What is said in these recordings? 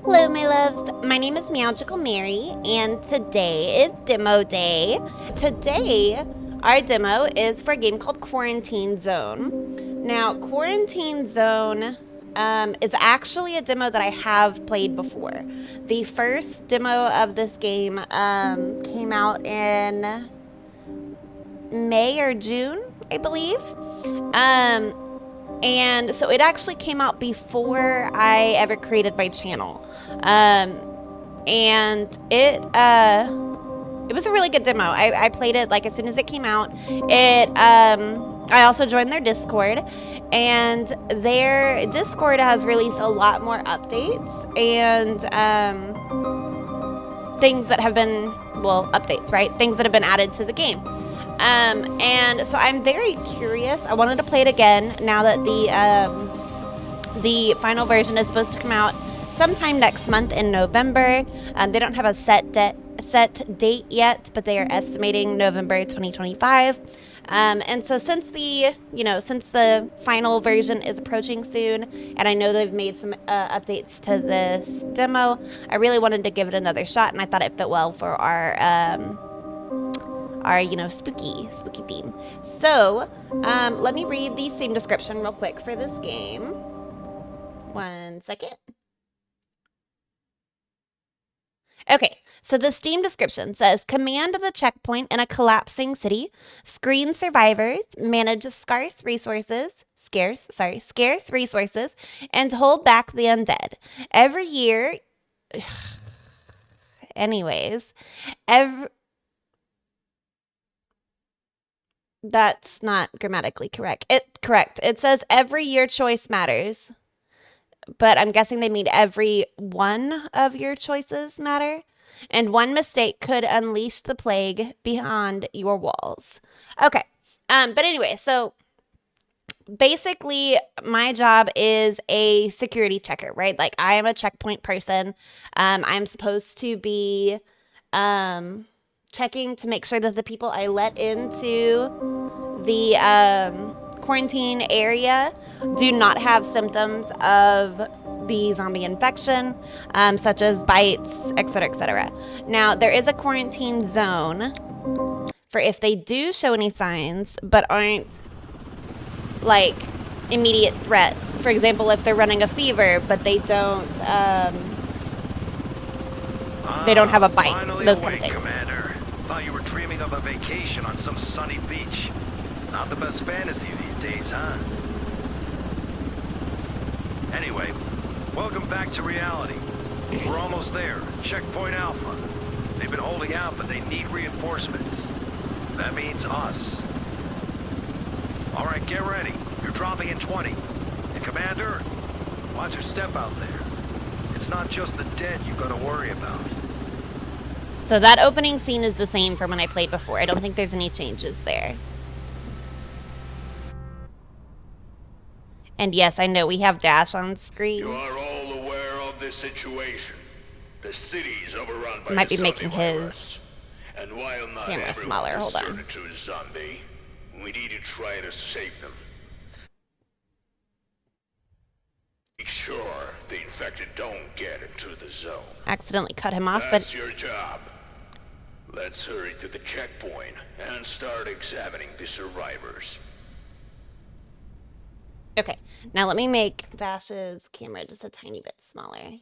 Hello, my loves. My name is Meowgical Mary, and today is demo day. Today, our demo is for a game called Quarantine Zone. Now, Quarantine Zone is actually a demo that I have played before. The first demo of this game came out in May or June, I believe. And so it actually came out before I ever created my channel. And it was a really good demo. I played it like as soon as it came out. I also joined their Discord, and their Discord has released a lot more updates and things that have been, well, updates, right? Things that have been added to the game. And so I'm very curious. I wanted to play it again now that the final version is supposed to come out sometime next month in November. They don't have a set date yet, but they are estimating November 2025. And so since the final version is approaching soon, and I know they've made some updates to this demo, I really wanted to give it another shot, and I thought it fit well for our spooky theme. So let me read the Steam description real quick for this game. 1 second. Okay, so the Steam description says, command the checkpoint in a collapsing city, screen survivors, manage scarce resources, and hold back the undead. Every year, that's not grammatically correct. It says every your choice matters, but I'm guessing they mean every one of your choices matter. And one mistake could unleash the plague beyond your walls. Okay. But anyway, so basically my job is a security checker, right? Like I am a checkpoint person. I'm supposed to be checking to make sure that the people I let into the quarantine area do not have symptoms of the zombie infection, such as bites, etc., etc. Now, there is a quarantine zone for if they do show any signs but aren't like immediate threats. For example, if they're running a fever but they don't have a bite, those kind of things. Commander. Thought you were dreaming of a vacation on some sunny beach. Not the best fantasy these days, huh? Anyway, welcome back to reality. We're almost there. Checkpoint Alpha. They've been holding out, but they need reinforcements. That means us. All right, get ready. You're dropping in 20. And Commander, watch your step out there. It's not just the dead you've got to worry about. So that opening scene is the same from when I played before. I don't think there's any changes there. And yes, I know we have Dash on screen. You are all aware of the situation. The city is overrun by Might be a making zombie his virus. And while not camera everyone smaller. is Hold on. turned into a zombie, we need to try to save them. Make sure the infected don't get into the zone. Accidentally cut him off, That's but your job. Let's hurry to the checkpoint and start examining the survivors. okay. Now let me make Dash's camera just a tiny bit smaller.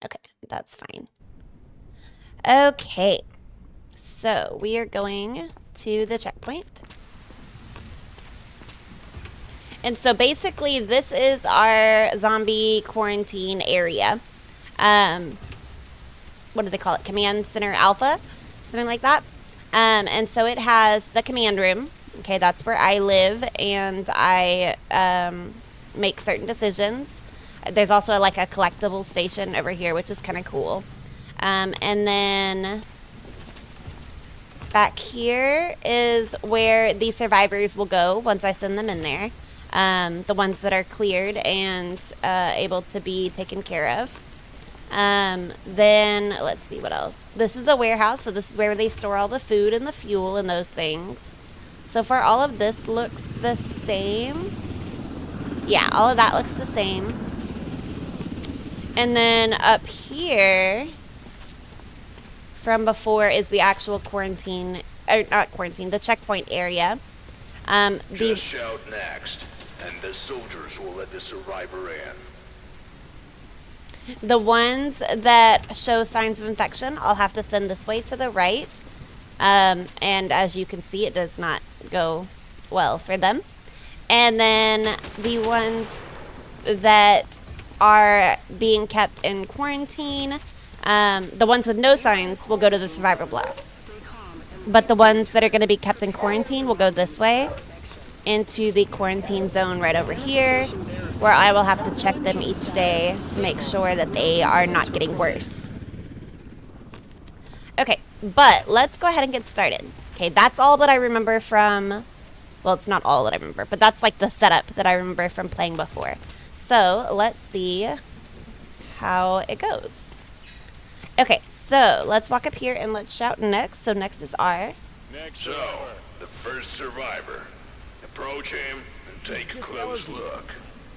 Okay, that's fine. Okay, so we are going to the checkpoint. And so basically this is our zombie quarantine area. What do they call it? Command Center Alpha? Something like that. And so it has the command room. Okay, that's where I live and I make certain decisions. There's also like a collectible station over here, which is kind of cool. And then back here is where the survivors will go once I send them in there. The ones that are cleared and able to be taken care of. Then let's see what else. This is the warehouse, so this is where they store all the food and the fuel and those things. So far all of this looks the same. Yeah, all of that looks the same. And then up here from before is the actual quarantine, or not quarantine, the checkpoint area. Just shout next, and the soldiers will let the survivor in. The ones that show signs of infection, I'll have to send this way to the right. And as you can see, it does not go well for them. And then the ones that are being kept in quarantine, the ones with no signs will go to the survivor block. But the ones that are going to be kept in quarantine will go this way into the quarantine zone right over here, where I will have to check them each day to make sure that they are not getting worse. Okay, but let's go ahead and get started. Okay, that's all that I remember from, well, it's not all that I remember, but that's like the setup that I remember from playing before. So let's see how it goes. Okay, so let's walk up here and let's shout next. So next is R. So, the first survivor. Approach him and take a close look.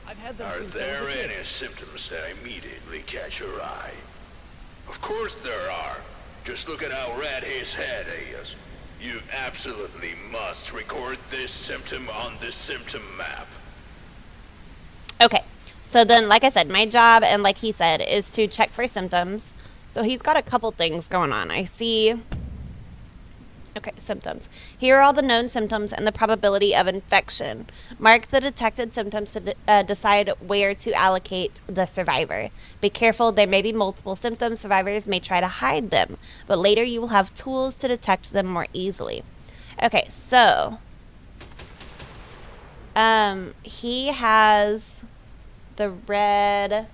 Are there any symptoms that immediately catch your eye? Of course there are. Just look at how red his head is. You absolutely must record this symptom on the symptom map. Okay, so then, like I said, my job, and like he said, is to check for symptoms. So he's got a couple things going on. I see. Okay, symptoms. Here are all the known symptoms and the probability of infection. Mark the detected symptoms to decide where to allocate the survivor. Be careful, there may be multiple symptoms. Survivors may try to hide them, but later you will have tools to detect them more easily. Okay, so he has the red.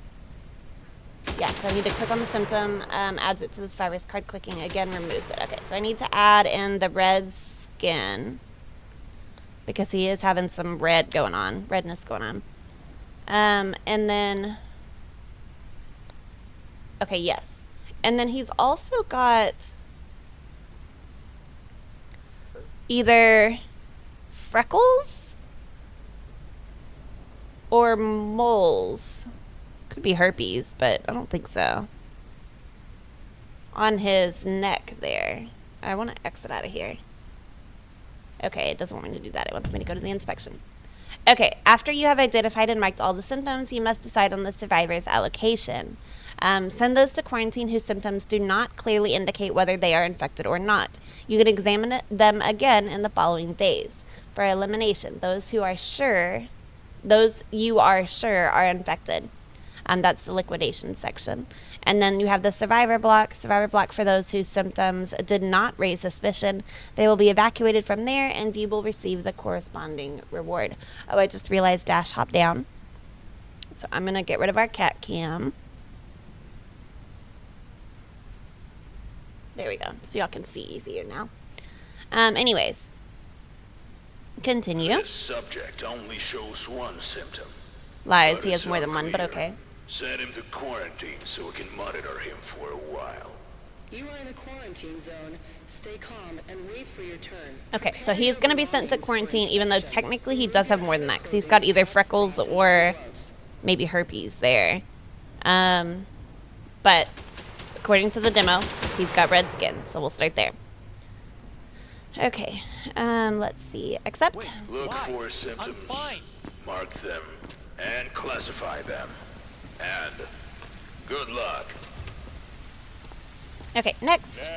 Yeah, so I need to click on the symptom, adds it to the survivor's card. Clicking again removes it. Okay, so I need to add in the red skin because he is having some redness going on. And then, okay, yes. And then he's also got either freckles or moles. Could be herpes, but I don't think so. On his neck there. I want to exit out of here. Okay, it doesn't want me to do that. It wants me to go to the inspection. Okay, after you have identified and marked all the symptoms, you must decide on the survivor's allocation. Send those to quarantine whose symptoms do not clearly indicate whether they are infected or not. You can examine them again in the following days. For elimination, those you are sure are infected. That's the liquidation section. And then you have the survivor block for those whose symptoms did not raise suspicion. They will be evacuated from there, and you will receive the corresponding reward. Oh, I just realized dash hop down. So I'm going to get rid of our cat cam. There we go. So y'all can see easier now. Anyways. Continue. This subject only shows one symptom. Lies, he has more than one, but okay. Send him to quarantine so we can monitor him for a while. You are in a quarantine zone. Stay calm and wait for your turn. Okay, so he's going to be sent to quarantine, even though technically he does have more than that, because he's got either freckles or maybe herpes there. But according to the demo, he's got red skin, so we'll start there. Okay, let's see. Accept. Look for symptoms, mark them, and classify them. And good luck. Okay, next.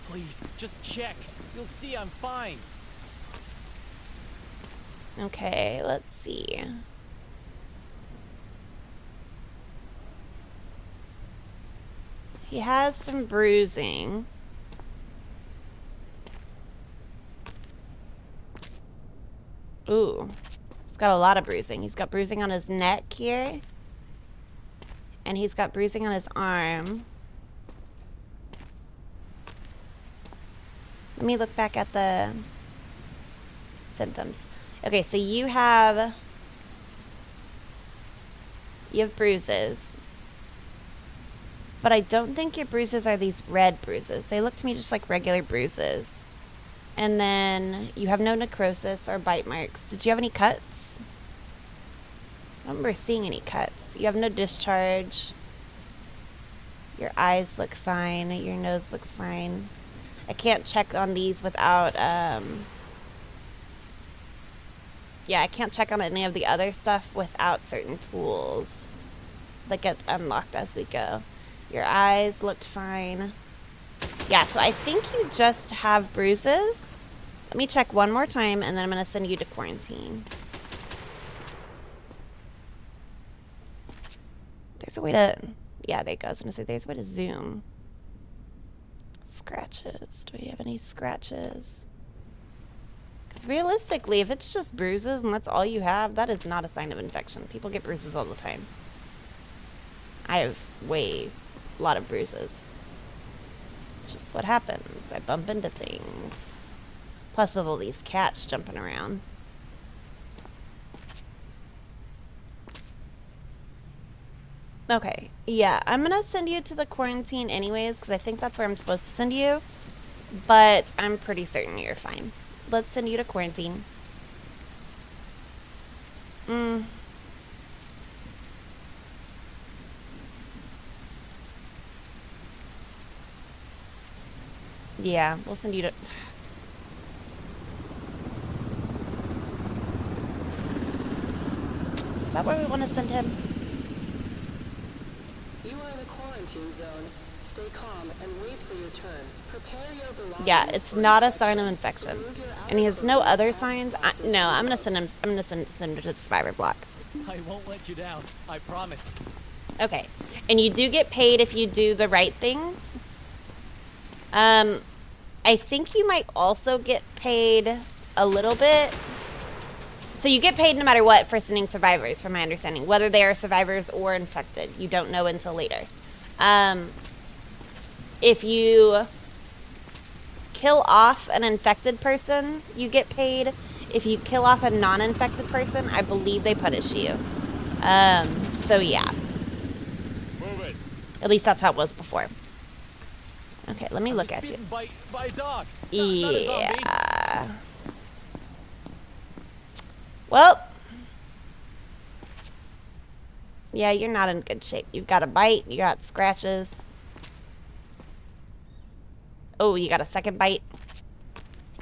Please, just check. You'll see I'm fine. Okay, let's see. He has some bruising. Ooh. He's got a lot of bruising. He's got bruising on his neck here. And he's got bruising on his arm. Let me look back at the symptoms. Okay, so you have bruises. But I don't think your bruises are these red bruises. They look to me just like regular bruises. And then you have no necrosis or bite marks. Did you have any cuts? I don't remember seeing any cuts. You have no discharge. Your eyes look fine. Your nose looks fine. I can't check on these without, yeah, I can't check on any of the other stuff without certain tools that get unlocked as we go. Your eyes looked fine. Yeah, so I think you just have bruises. Let me check one more time, and then I'm going to send you to quarantine. There's a way to... Yeah, there it goes. I was going to say, there's a way to zoom. Scratches. Do we have any scratches? Because realistically, if it's just bruises and that's all you have, that is not a sign of infection. People get bruises all the time. I have a lot of bruises. It's just what happens. I bump into things. Plus with all these cats jumping around. Okay, yeah, I'm gonna send you to the quarantine anyways, because I think that's where I'm supposed to send you. But I'm pretty certain you're fine. Let's send you to quarantine. Yeah, we'll send you to... Is that where we want to send him? You are in the quarantine zone. Stay calm and wait for your turn. Prepare your belongings. Yeah, it's for not a inspection. sign of infection. Remove your And he has no outer other clothing signs. and No, I'm gonna access send him. I'm gonna send him to the survivor block. I won't let you down. I promise. Okay, and you do get paid if you do the right things. I think you might also get paid a little bit. So you get paid no matter what for sending survivors, from my understanding, whether they are survivors or infected. You don't know until later. If you kill off an infected person, you get paid. If you kill off a non-infected person, I believe they punish you. So yeah. Move it. At least that's how it was before. Okay, let me look I at was you. bitten by a dog. Not a zombie. Yeah. Well. Yeah, you're not in good shape. You've got a bite. You got scratches. Oh, you got a second bite.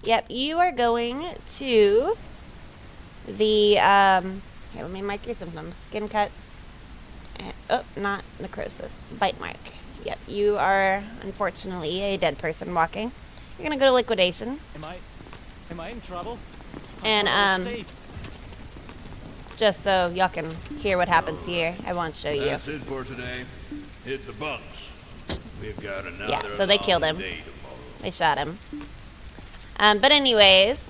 Yep, you are going to the, here, let me mark your symptoms. Skin cuts. And, oh, not necrosis. Bite mark. Yep, you are, unfortunately, a dead person walking. You're gonna go to liquidation. Am I in trouble? And, Safe. just so y'all can hear what happens here, I won't show you. That's it for today. Hit the bumps. We've got another Yeah, so they killed him. long day tomorrow. They shot him. But anyways.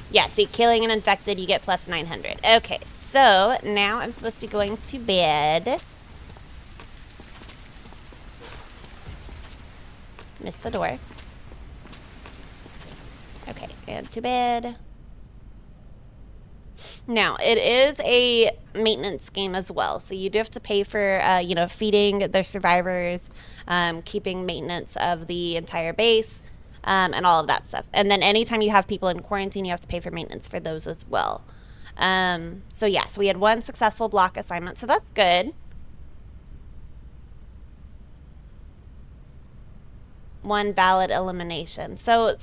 Yeah, see, killing an infected, you get plus 900. Okay, so now I'm supposed to be going to bed. Missed the door. Okay, and to bed. Now, it is a maintenance game as well, so you do have to pay for, you know, feeding their survivors, keeping maintenance of the entire base, and all of that stuff. And then anytime you have people in quarantine, you have to pay for maintenance for those as well. So yeah, so we had one successful block assignment, so that's good. One valid elimination. So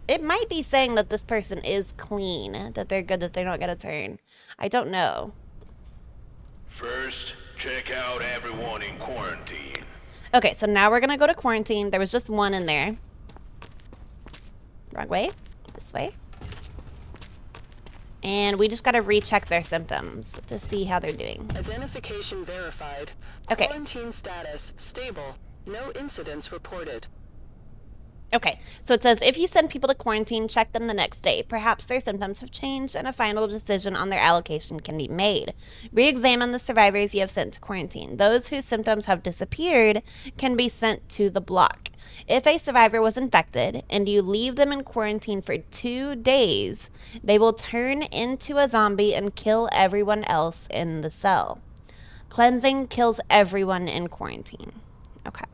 it might be saying that this person is clean, that they're good, that they don't get a turn. I don't know. First, check out everyone in quarantine. Okay, so now we're gonna go to quarantine. There was just one in there. Wrong way. This way. And we just gotta recheck their symptoms to see how they're doing. Identification verified. Okay. Quarantine status stable. No incidents reported. Okay, so it says if you send people to quarantine, check them the next day. Perhaps their symptoms have changed and a final decision on their allocation can be made. Re-examine the survivors you have sent to quarantine. Those whose symptoms have disappeared can be sent to the block. If a survivor was infected and you leave them in quarantine for 2 days, they will turn into a zombie and kill everyone else in the cell. Cleansing kills everyone in quarantine. Okay.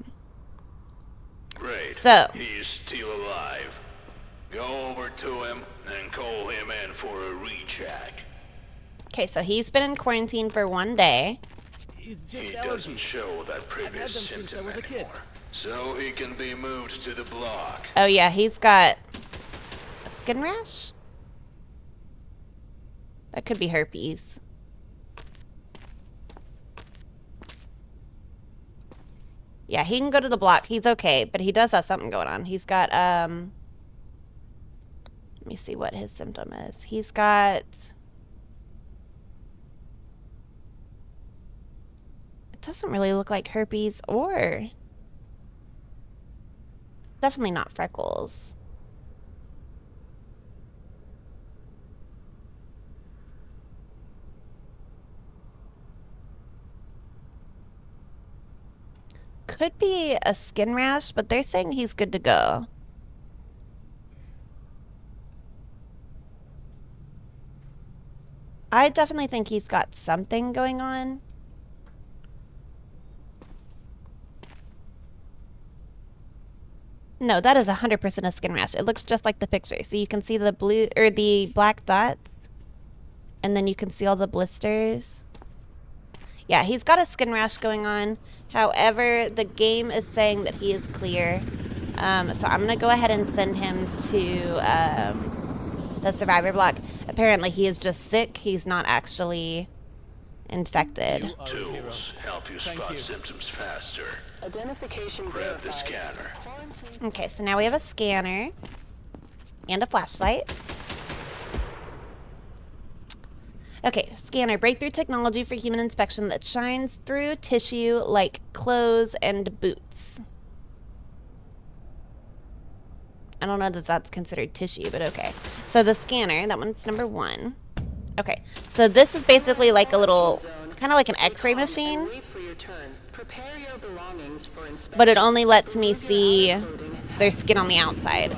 Great. So. He's still alive. Go over to him and call him in for a recheck. Okay, so he's been in quarantine for 1 day. It's just He allergies. doesn't show that I've had previous them since I symptom was a kid. anymore. So he can be moved to the block. Oh yeah, he's got a skin rash? That could be herpes. Yeah, he can go to the block. He's okay, but he does have something going on. He's got, let me see what his symptom is. He's got... It doesn't really look like herpes or... Definitely not freckles. Could be a skin rash, but they're saying he's good to go. I definitely think he's got something going on. No, that is 100% a skin rash. It looks just like the picture. So you can see the blue or the black dots, and then you can see all the blisters. Yeah, he's got a skin rash going on. However, the game is saying that he is clear. So I'm going to go ahead and send him to the survivor block. Apparently, he is just sick. He's not actually infected. You are a hero. Tools help you Thank spot you. symptoms faster. Identification Grab the verified. scanner. Quarantine Okay, so now we have a scanner and a flashlight. Okay, scanner, breakthrough technology for human inspection that shines through tissue like clothes and boots. I don't know that that's considered tissue, but okay. So the scanner, that one's number 1. Okay, so this is basically like a little, kind of like an x-ray machine, wait for your turn. Prepare your belongings for inspection. but it only lets me see their skin on the outside.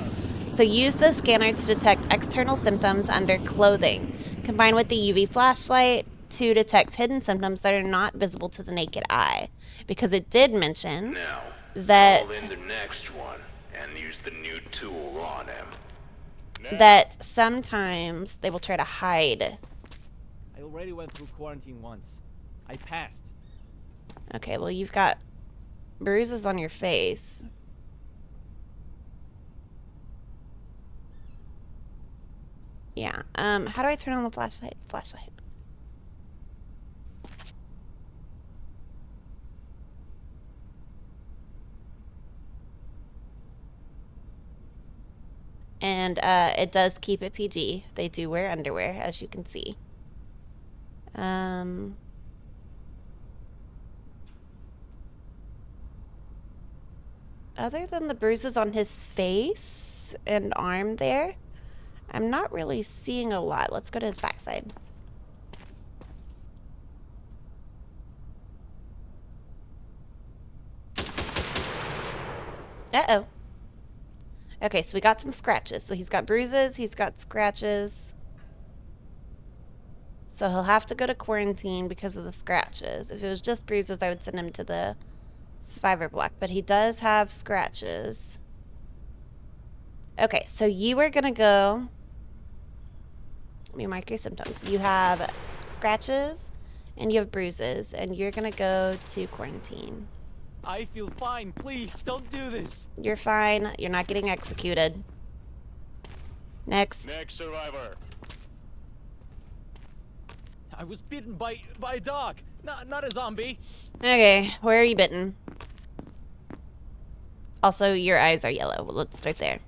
So use the scanner to detect external symptoms under clothing. Combine with the UV flashlight to detect hidden symptoms that are not visible to the naked eye. Because it did mention Now, that call in the next one and use the new tool on him. that sometimes they will try to hide. I already went through quarantine once. I passed. Okay, well you've got bruises on your face. Yeah. How do I turn on the flashlight? Flashlight. And it does keep it PG. They do wear underwear, as you can see. Other than the bruises on his face and arm there, I'm not really seeing a lot. Let's go to his backside. Uh-oh. Okay, so we got some scratches. So he's got bruises, he's got scratches. So he'll have to go to quarantine because of the scratches. If it was just bruises, I would send him to the survivor block. But he does have scratches. Okay, so you are going to go... Let me mark your symptoms. You have scratches and you have bruises, and you're going to go to quarantine. I feel fine. Please, don't do this. You're fine. You're not getting executed. Next. Next survivor. I was bitten by a dog, not a zombie. Okay, where are you bitten? Also, your eyes are yellow. Well, let's start there.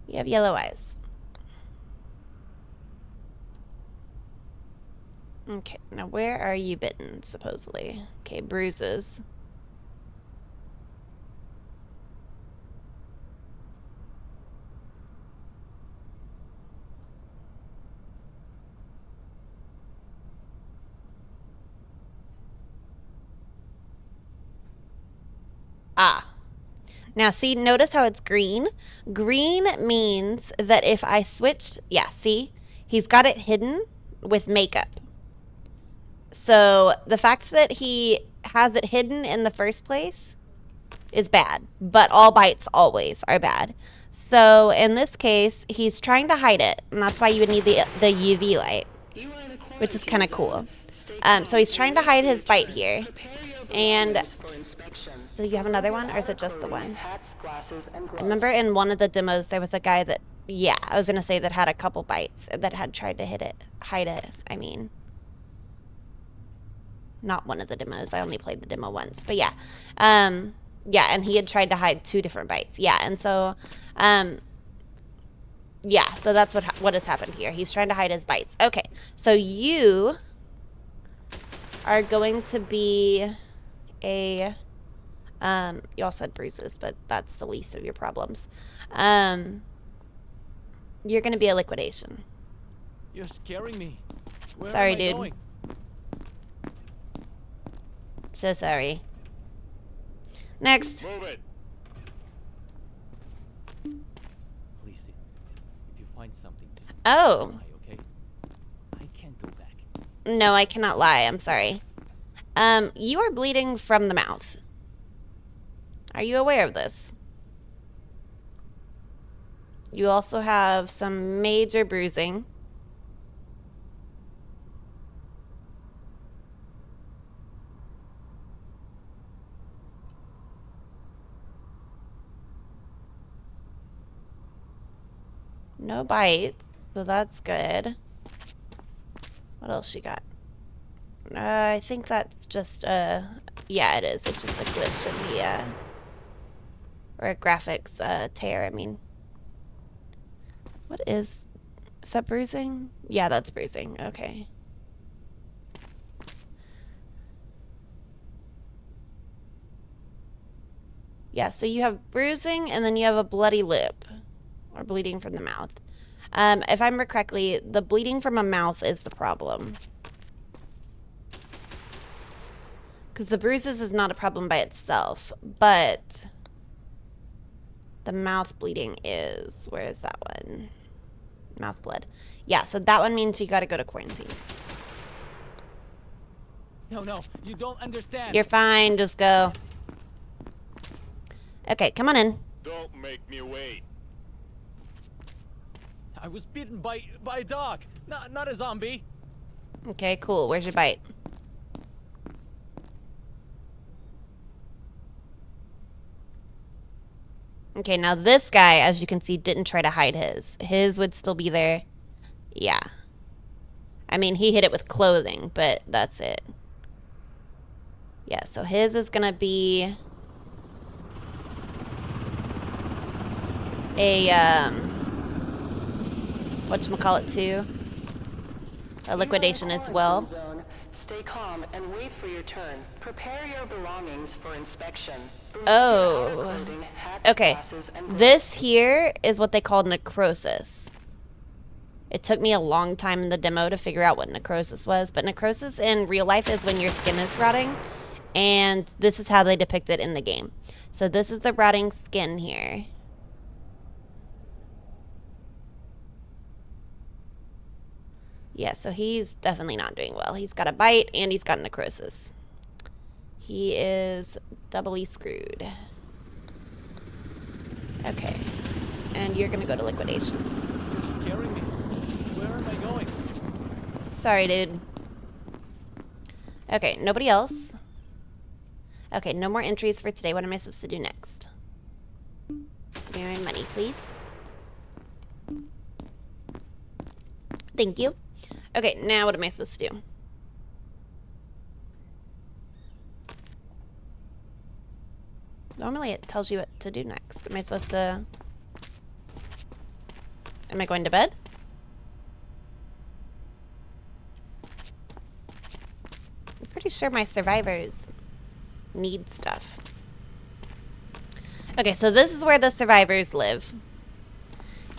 You have yellow eyes. Okay, now where are you bitten, supposedly? Okay, bruises. Ah. Now, see, notice how it's green? Green means that if I switched... Yeah, see? He's got it hidden with makeup. So the fact that he has it hidden in the first place is bad, but all bites always are bad. So in this case, he's trying to hide it, and that's why you would need the UV light, You are in a which is quarantine kind of zone. cool. Stay So he's calm trying and to wait hide for your his bite turn. here. Prepare your And belongings for inspection. do you have another one, or is Outer it just the clothing, one? hats, glasses, and I gloves. remember in one of the demos there was a guy that, yeah, I was gonna say that had a couple bites that had tried to hide it. I mean, not one of the demos. I only played the demo once, but yeah, yeah, and he had tried to hide 2 different bites. Yeah, and so, yeah, so that's what has happened here. He's trying to hide his bites. Okay, so you are going to be a, you all said bruises, but that's the least of your problems. You're gonna be a liquidation. You're scaring me. Where Sorry, am I dude. going? So sorry. Next. Move it. Please, if you find something, just Oh. lie, okay? I can't go back. No, I cannot lie. I'm sorry. You are bleeding from the mouth. Are you aware of this? You also have some major bruising. No bites, so that's good. What else she got? I think that's just yeah, it is. It's just a glitch in the or a graphics tear. I mean, what is that bruising? Yeah, that's bruising. Okay. Yeah, so you have bruising and then you have a bloody lip or bleeding from the mouth. If I remember correctly, the bleeding from a mouth is the problem. Because the bruises is not a problem by itself, but the mouth bleeding is. Where is that one? Mouth blood. Yeah, so that one means you gotta go to quarantine. No, you don't understand. You're fine, just go. Okay, come on in. Don't make me wait. I was bitten by a dog, not a zombie. Okay, cool. Where's your bite? Okay, now this guy, as you can see, didn't try to hide his. His would still be there. Yeah. I mean, he hit it with clothing, but that's it. Yeah, so his is gonna be a, whatchamacallit too? A liquidation as well. Zone. Stay calm and wait for your turn. Prepare your belongings for inspection. Remove your outer Oh. clothing, hats, Okay, glasses, and gloves. this here is what they call necrosis. It took me a long time in the demo to figure out what necrosis was, but necrosis in real life is when your skin is rotting, and this is how they depict it in the game. So this is the rotting skin here. Yeah, so he's definitely not doing well. He's got a bite and he's got necrosis. He is doubly screwed. Okay. And you're gonna go to liquidation. You're scaring me. Where am I going? Sorry, dude. Okay, nobody else. Okay, no more entries for today. What am I supposed to do next? Give me my money, please. Thank you. Okay, now what am I supposed to do? Normally it tells you what to do next. Am I supposed to... Am I going to bed? I'm pretty sure my survivors need stuff. Okay, so this is where the survivors live.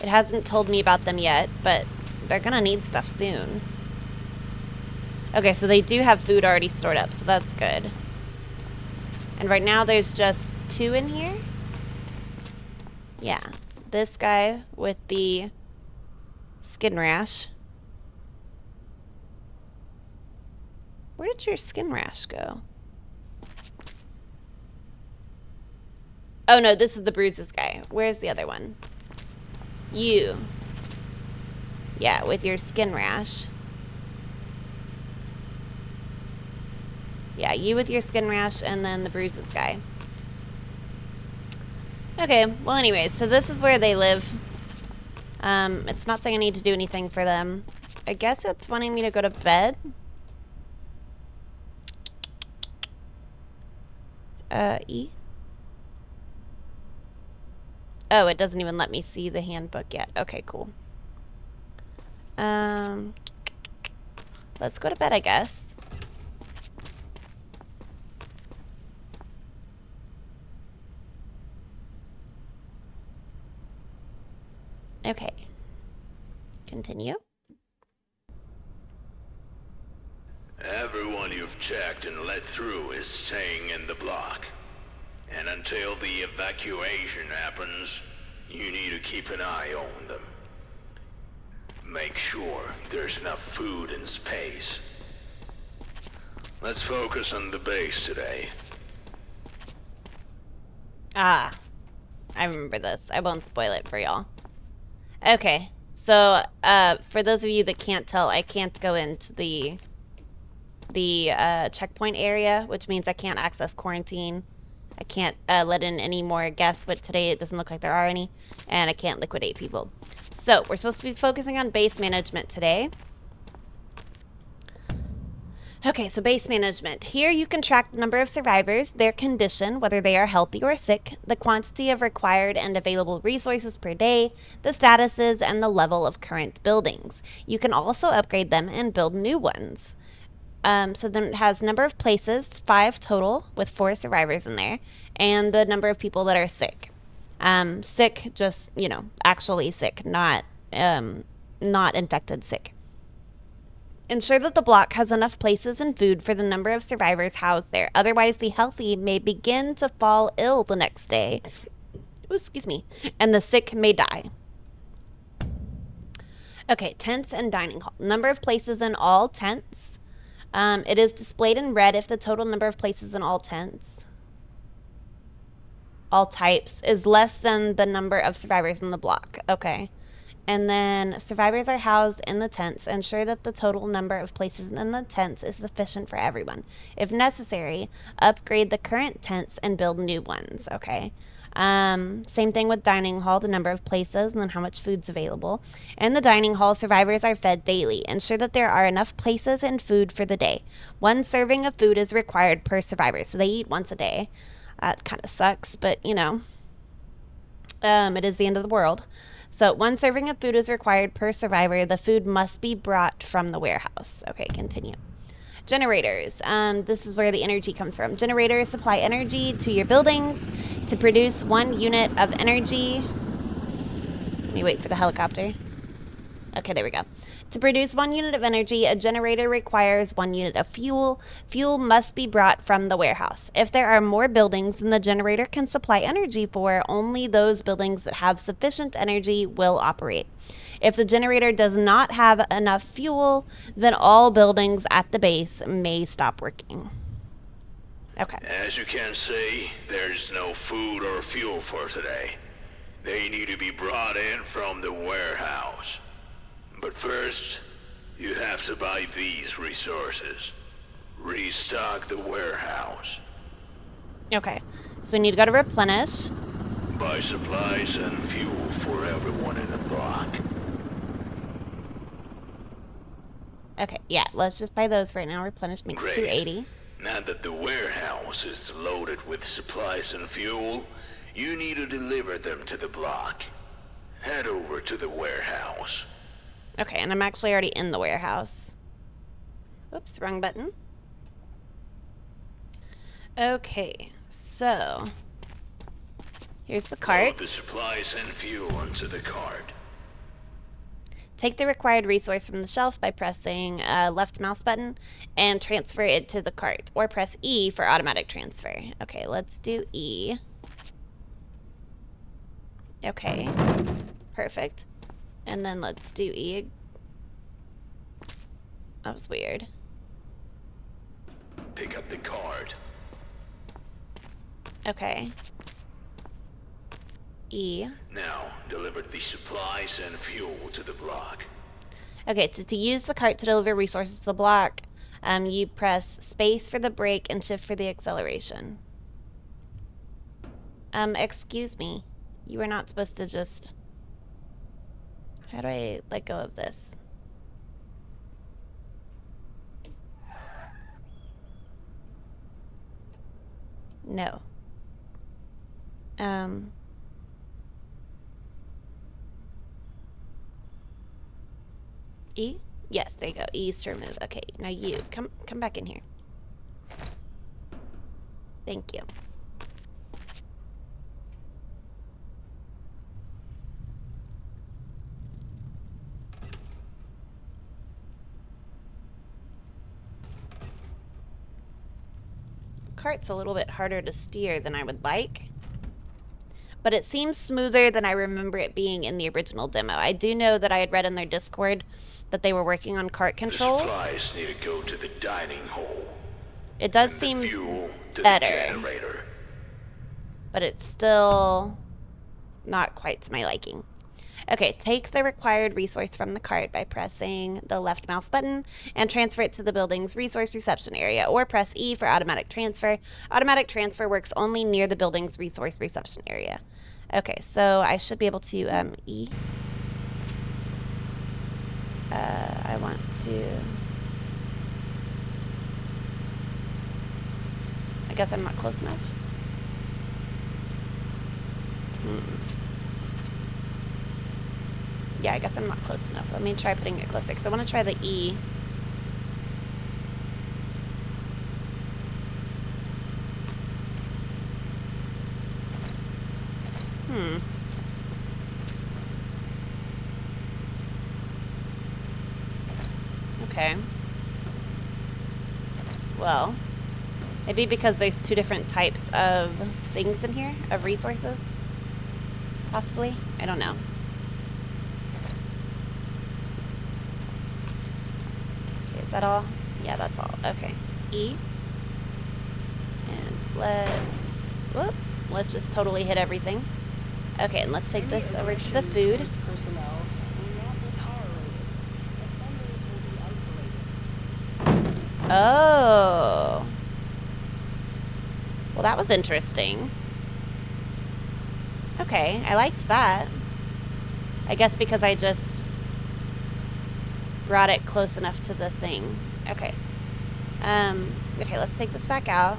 It hasn't told me about them yet, but they're gonna need stuff soon. Okay, so they do have food already stored up, so that's good. And right now there's just 2 in here. Yeah, this guy with the skin rash. Where did your skin rash go? Oh no, this is the bruises guy. Where's the other one? You. Yeah, with your skin rash. Yeah, you with your skin rash, and then the bruises guy. Okay, well anyways, so this is where they live. It's not saying I need to do anything for them. I guess it's wanting me to go to bed. E? Oh, it doesn't even let me see the handbook yet. Okay, cool. Let's go to bed, I guess. Okay. Continue. Everyone you've checked and let through is staying in the block. And until the evacuation happens, you need to keep an eye on them. Make sure there's enough food and space. Let's focus on the base today. Ah, I remember this. I won't spoil it for y'all. Okay, so for those of you that can't tell, I can't go into the checkpoint area, which means I can't access quarantine. I can't let in any more guests, but today it doesn't look like there are any, and I can't liquidate people. So we're supposed to be focusing on base management today. Okay, so base management. Here you can track the number of survivors, their condition, whether they are healthy or sick, the quantity of required and available resources per day, the statuses, and the level of current buildings. You can also upgrade them and build new ones. So then it has number of places, 5 total, with 4 survivors in there, and the number of people that are sick. Sick, just, you know, actually sick, not infected sick. Ensure that the block has enough places and food for the number of survivors housed there. Otherwise, the healthy may begin to fall ill the next day. Ooh, excuse me. And the sick may die. Okay, tents and dining hall. Number of places in all tents. It is displayed in red if the total number of places in all tents, all types, is less than the number of survivors in the block. Okay. And then survivors are housed in the tents. Ensure that the total number of places in the tents is sufficient for everyone. If necessary, upgrade the current tents and build new ones. Okay. Same thing with dining hall, the number of places and then how much food's available. In the dining hall, survivors are fed daily. Ensure that there are enough places and food for the day. 1 serving of food is required per survivor, so they eat once a day. That kind of sucks, but you know, it is the end of the world. So 1 serving of food is required per survivor. The food must be brought from the warehouse. Okay, continue. Generators. This is where the energy comes from. Generators supply energy to your buildings. To produce 1 unit of energy. Let me wait for the helicopter. Okay, there we go. To produce 1 unit of energy, a generator requires 1 unit of fuel. Fuel must be brought from the warehouse. If there are more buildings than the generator can supply energy for, only those buildings that have sufficient energy will operate. If the generator does not have enough fuel, then all buildings at the base may stop working. Okay. As you can see, there's no food or fuel for today. They need to be brought in from the warehouse. But first, you have to buy these resources. Restock the warehouse. Okay. So we need to go to replenish. Buy supplies and fuel for everyone in the block. Okay, yeah, let's just buy those right now. Replenish makes Great. 280. Now that the warehouse is loaded with supplies and fuel, you need to deliver them to the block. Head over to the warehouse. Okay, and I'm actually already in the warehouse. Oops, wrong button. Okay, so here's the cart. Load the supplies and fuel onto the cart. Take the required resource from the shelf by pressing left mouse button and transfer it to the cart, or press E for automatic transfer. Okay, let's do E. Okay, perfect. And then let's do E. That was weird. Pick up the cart. Okay. E. Now, deliver the supplies and fuel to the block. Okay, so to use the cart to deliver resources to the block, you press space for the brake and shift for the acceleration. Excuse me. You are not supposed to just... How do I let go of this? No. E? Yes, there you go. E is to remove. Okay, now you come back in here. Thank you. Cart's a little bit harder to steer than I would like, but it seems smoother than I remember it being in the original demo. I do know that I had read in their Discord that they were working on cart controls. The supplies need to go to the dining hall. It does And seem the fuel to better, the generator. but it's still not quite to my liking. Okay, take the required resource from the cart by pressing the left mouse button and transfer it to the building's resource reception area, or press E for automatic transfer. Automatic transfer works only near the building's resource reception area. Okay, so I should be able to, E. I want to... I guess I'm not close enough. Yeah, I guess I'm not close enough. Let me try putting it closer, because I want to try the E. Okay. Well, maybe because there's two different types of things in here, of resources. Possibly. I don't know. Okay, is that all? Yeah, that's all. Okay. E. And let's just totally hit everything. Okay, and let's take this over to the food. Oh. Well, that was interesting. Okay, I liked that. I guess because I just brought it close enough to the thing. Okay. Okay, let's take this back out.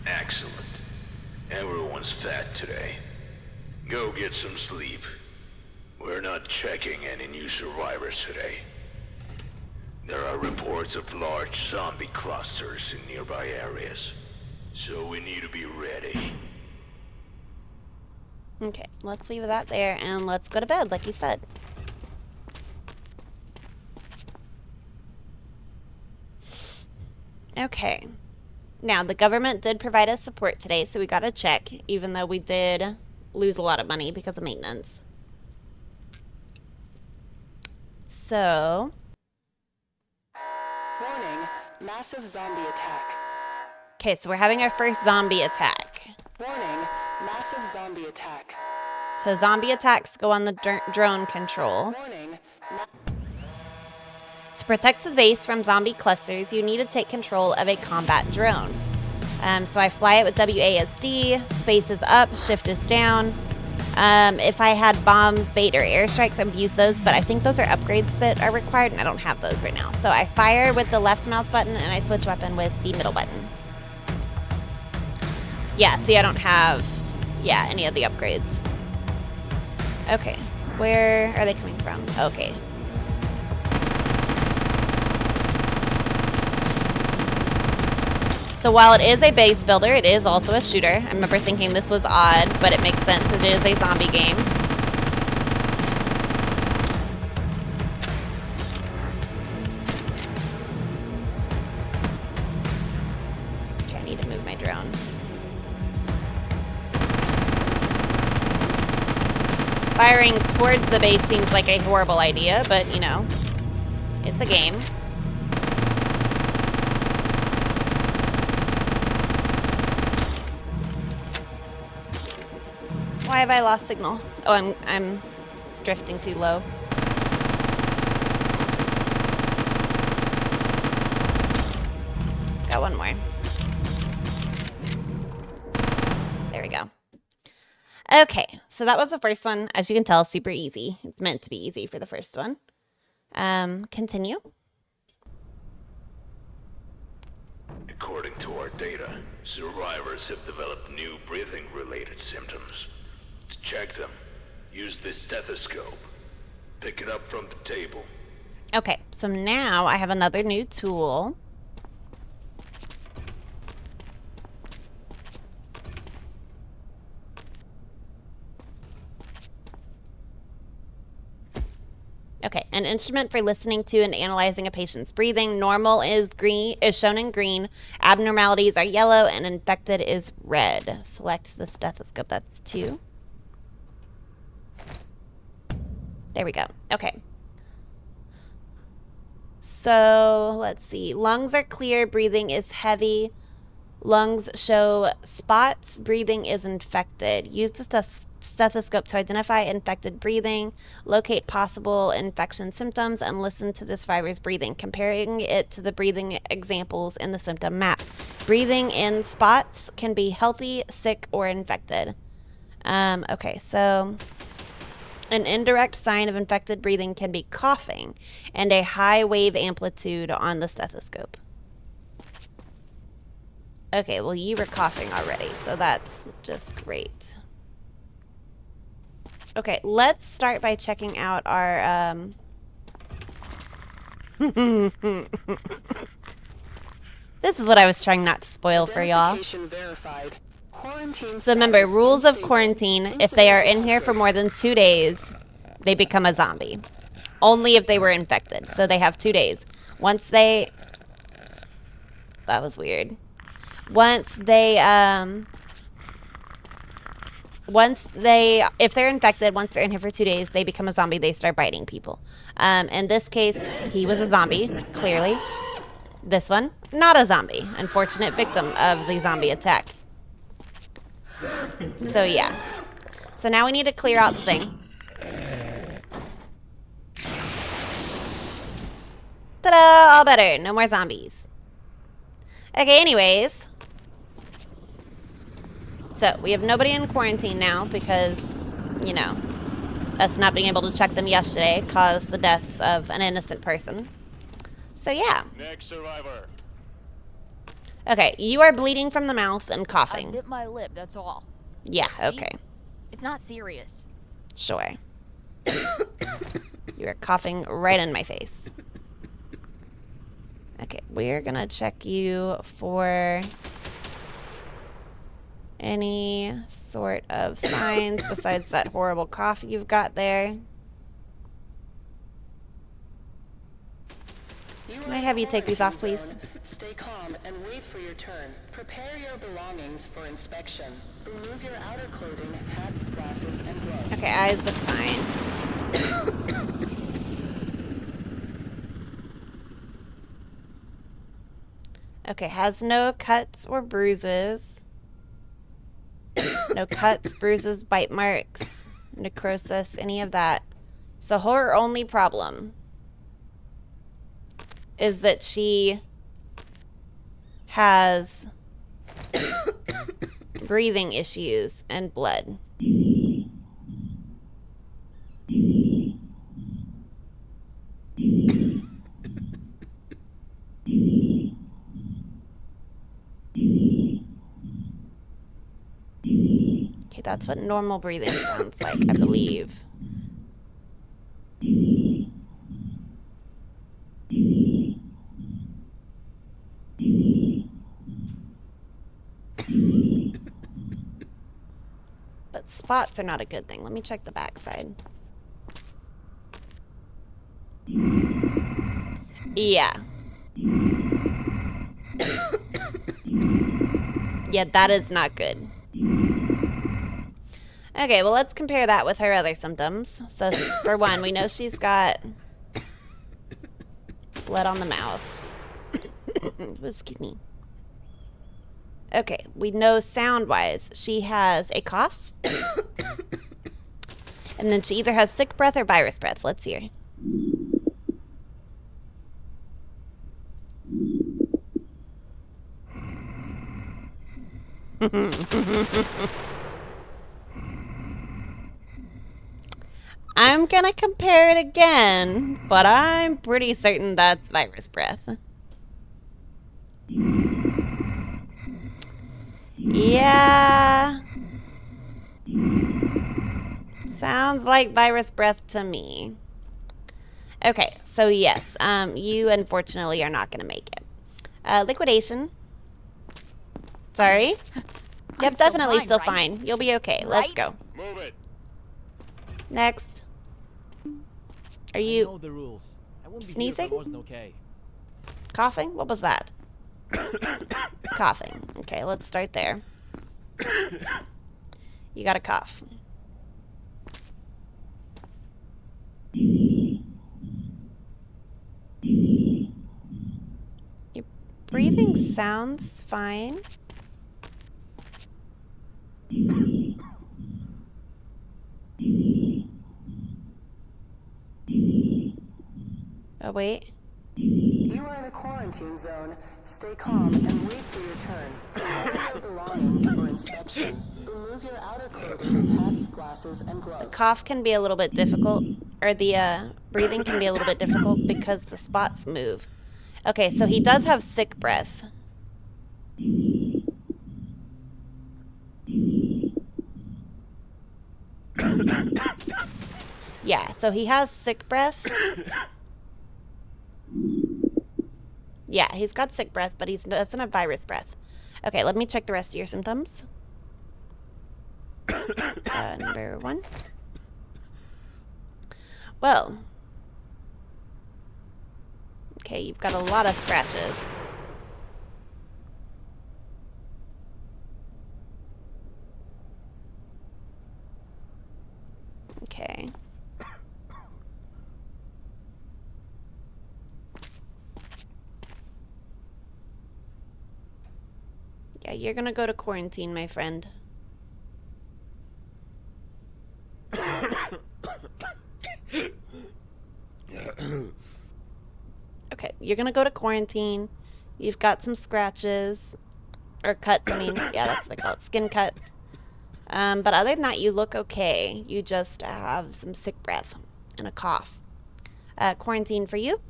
Excellent. Everyone's fat today. Go get some sleep. We're not checking any new survivors today. There are reports of large zombie clusters in nearby areas, so we need to be ready. Okay, let's leave that there and let's go to bed, like you said. Okay. Now, the government did provide us support today, so we got a check, even though we did lose a lot of money because of maintenance. So... Warning, massive zombie attack. Okay, so we're having our first zombie attack. Warning, massive zombie attack. So zombie attacks go on the drone control. Warning, To protect the base from zombie clusters, you need to take control of a combat drone. So I fly it with WASD, space is up, shift is down. If I had bombs, bait, or airstrikes, I would use those, but I think those are upgrades that are required, and I don't have those right now. So I fire with the left mouse button, and I switch weapon with the middle button. Yeah, see, I don't have, any of the upgrades. Okay, where are they coming from? Okay. So while it is a base builder, it is also a shooter. I remember thinking this was odd, but it makes sense as it is a zombie game. Okay, I need to move my drone. Firing towards the base seems like a horrible idea, but, you know, it's a game. Why have I lost signal? Oh, I'm drifting too low. Got one more. There we go. Okay, so that was the first one. As you can tell, super easy. It's meant to be easy for the first one. Continue. According to our data, survivors have developed new breathing-related symptoms. To check them, use this stethoscope. Pick it up from the table. Okay, so now I have another new tool. Okay, an instrument for listening to and analyzing a patient's breathing. Normal is green, is shown in green. Abnormalities are yellow, and infected is red. Select the stethoscope. That's 2. There we go. Okay. So let's see. Lungs are clear. Breathing is heavy. Lungs show spots. Breathing is infected. Use the stethoscope to identify infected breathing, locate possible infection symptoms, and listen to the survivor's breathing, comparing it to the breathing examples in the symptom map. Breathing in spots can be healthy, sick, or infected. Okay, so an indirect sign of infected breathing can be coughing and a high wave amplitude on the stethoscope. Okay, well, you were coughing already, so that's just great. Okay, let's start by checking out our, This is what I was trying not to spoil for y'all. So remember, rules of quarantine, if they are in here for more than 2 days, they become a zombie. Only if they were infected, so they have 2 days. Once they... That was weird. Once they, if they're infected, once they're in here for 2 days, they become a zombie. They start biting people. In this case, he was a zombie, clearly. This one, not a zombie. Unfortunate victim of the zombie attack. So, yeah. So now we need to clear out the thing. Ta-da! All better. No more zombies. Okay, anyways. So, we have nobody in quarantine now because, you know, us not being able to check them yesterday caused the deaths of an innocent person. So, yeah. Next survivor. Okay, you are bleeding from the mouth and coughing. I bit my lip, that's all. Yeah, See? okay. It's not serious. Sure. You are coughing right in my face. Okay, we're gonna check you for any sort of signs besides that horrible cough you've got there. Can I have you take these off, please? Stay calm and wait for your turn. Prepare your belongings for inspection. Remove your outer clothing, hats, glasses, and gloves. Okay, eyes look fine. Okay, has no cuts or bruises. No cuts, bruises, bite marks, necrosis, any of that. So her only problem is that she has breathing issues and blood. Okay, that's what normal breathing sounds like, I believe. But spots are not a good thing. Let me check the backside. Yeah. Yeah, that is not good. Okay, well, let's compare that with her other symptoms. So, for one, we know she's got blood on the mouth. Excuse me. Okay, we know sound-wise she has a cough. And then she either has sick breath or virus breath. Let's hear. I'm gonna compare it again, but I'm pretty certain that's virus breath. Yeah. Sounds like virus breath to me. Okay, so yes, you unfortunately are not gonna make it. Liquidation. Sorry. Yep, still definitely fine, still right? fine. You'll be okay. Let's Right? go. Move it. Next. Are I know you the rules. I wouldn't be sneezing? here if I wasn't okay. coughing? What was that? Coughing. Okay, let's start there. You got a cough. Your breathing sounds fine. Oh, wait. You are in a quarantine zone. Stay calm and wait for your turn. Prepare your belongings for inspection. Remove your outer clothing, hats, glasses, and gloves. Cough can be a little bit difficult, or the breathing can be a little bit difficult because the spots move. Okay, so he does have sick breath. Yeah, so he has sick breath. Yeah, he's got sick breath, but he doesn't have virus breath. Okay, let me check the rest of your symptoms. Number 1. Well. Okay, you've got a lot of scratches. Okay. Yeah, you're gonna go to quarantine, my friend. Okay, you're gonna go to quarantine. You've got some scratches. Or cuts, I mean. Yeah, that's what they call it. Skin cuts. But other than that, you look okay. You just have some sick breath and a cough. Quarantine for you.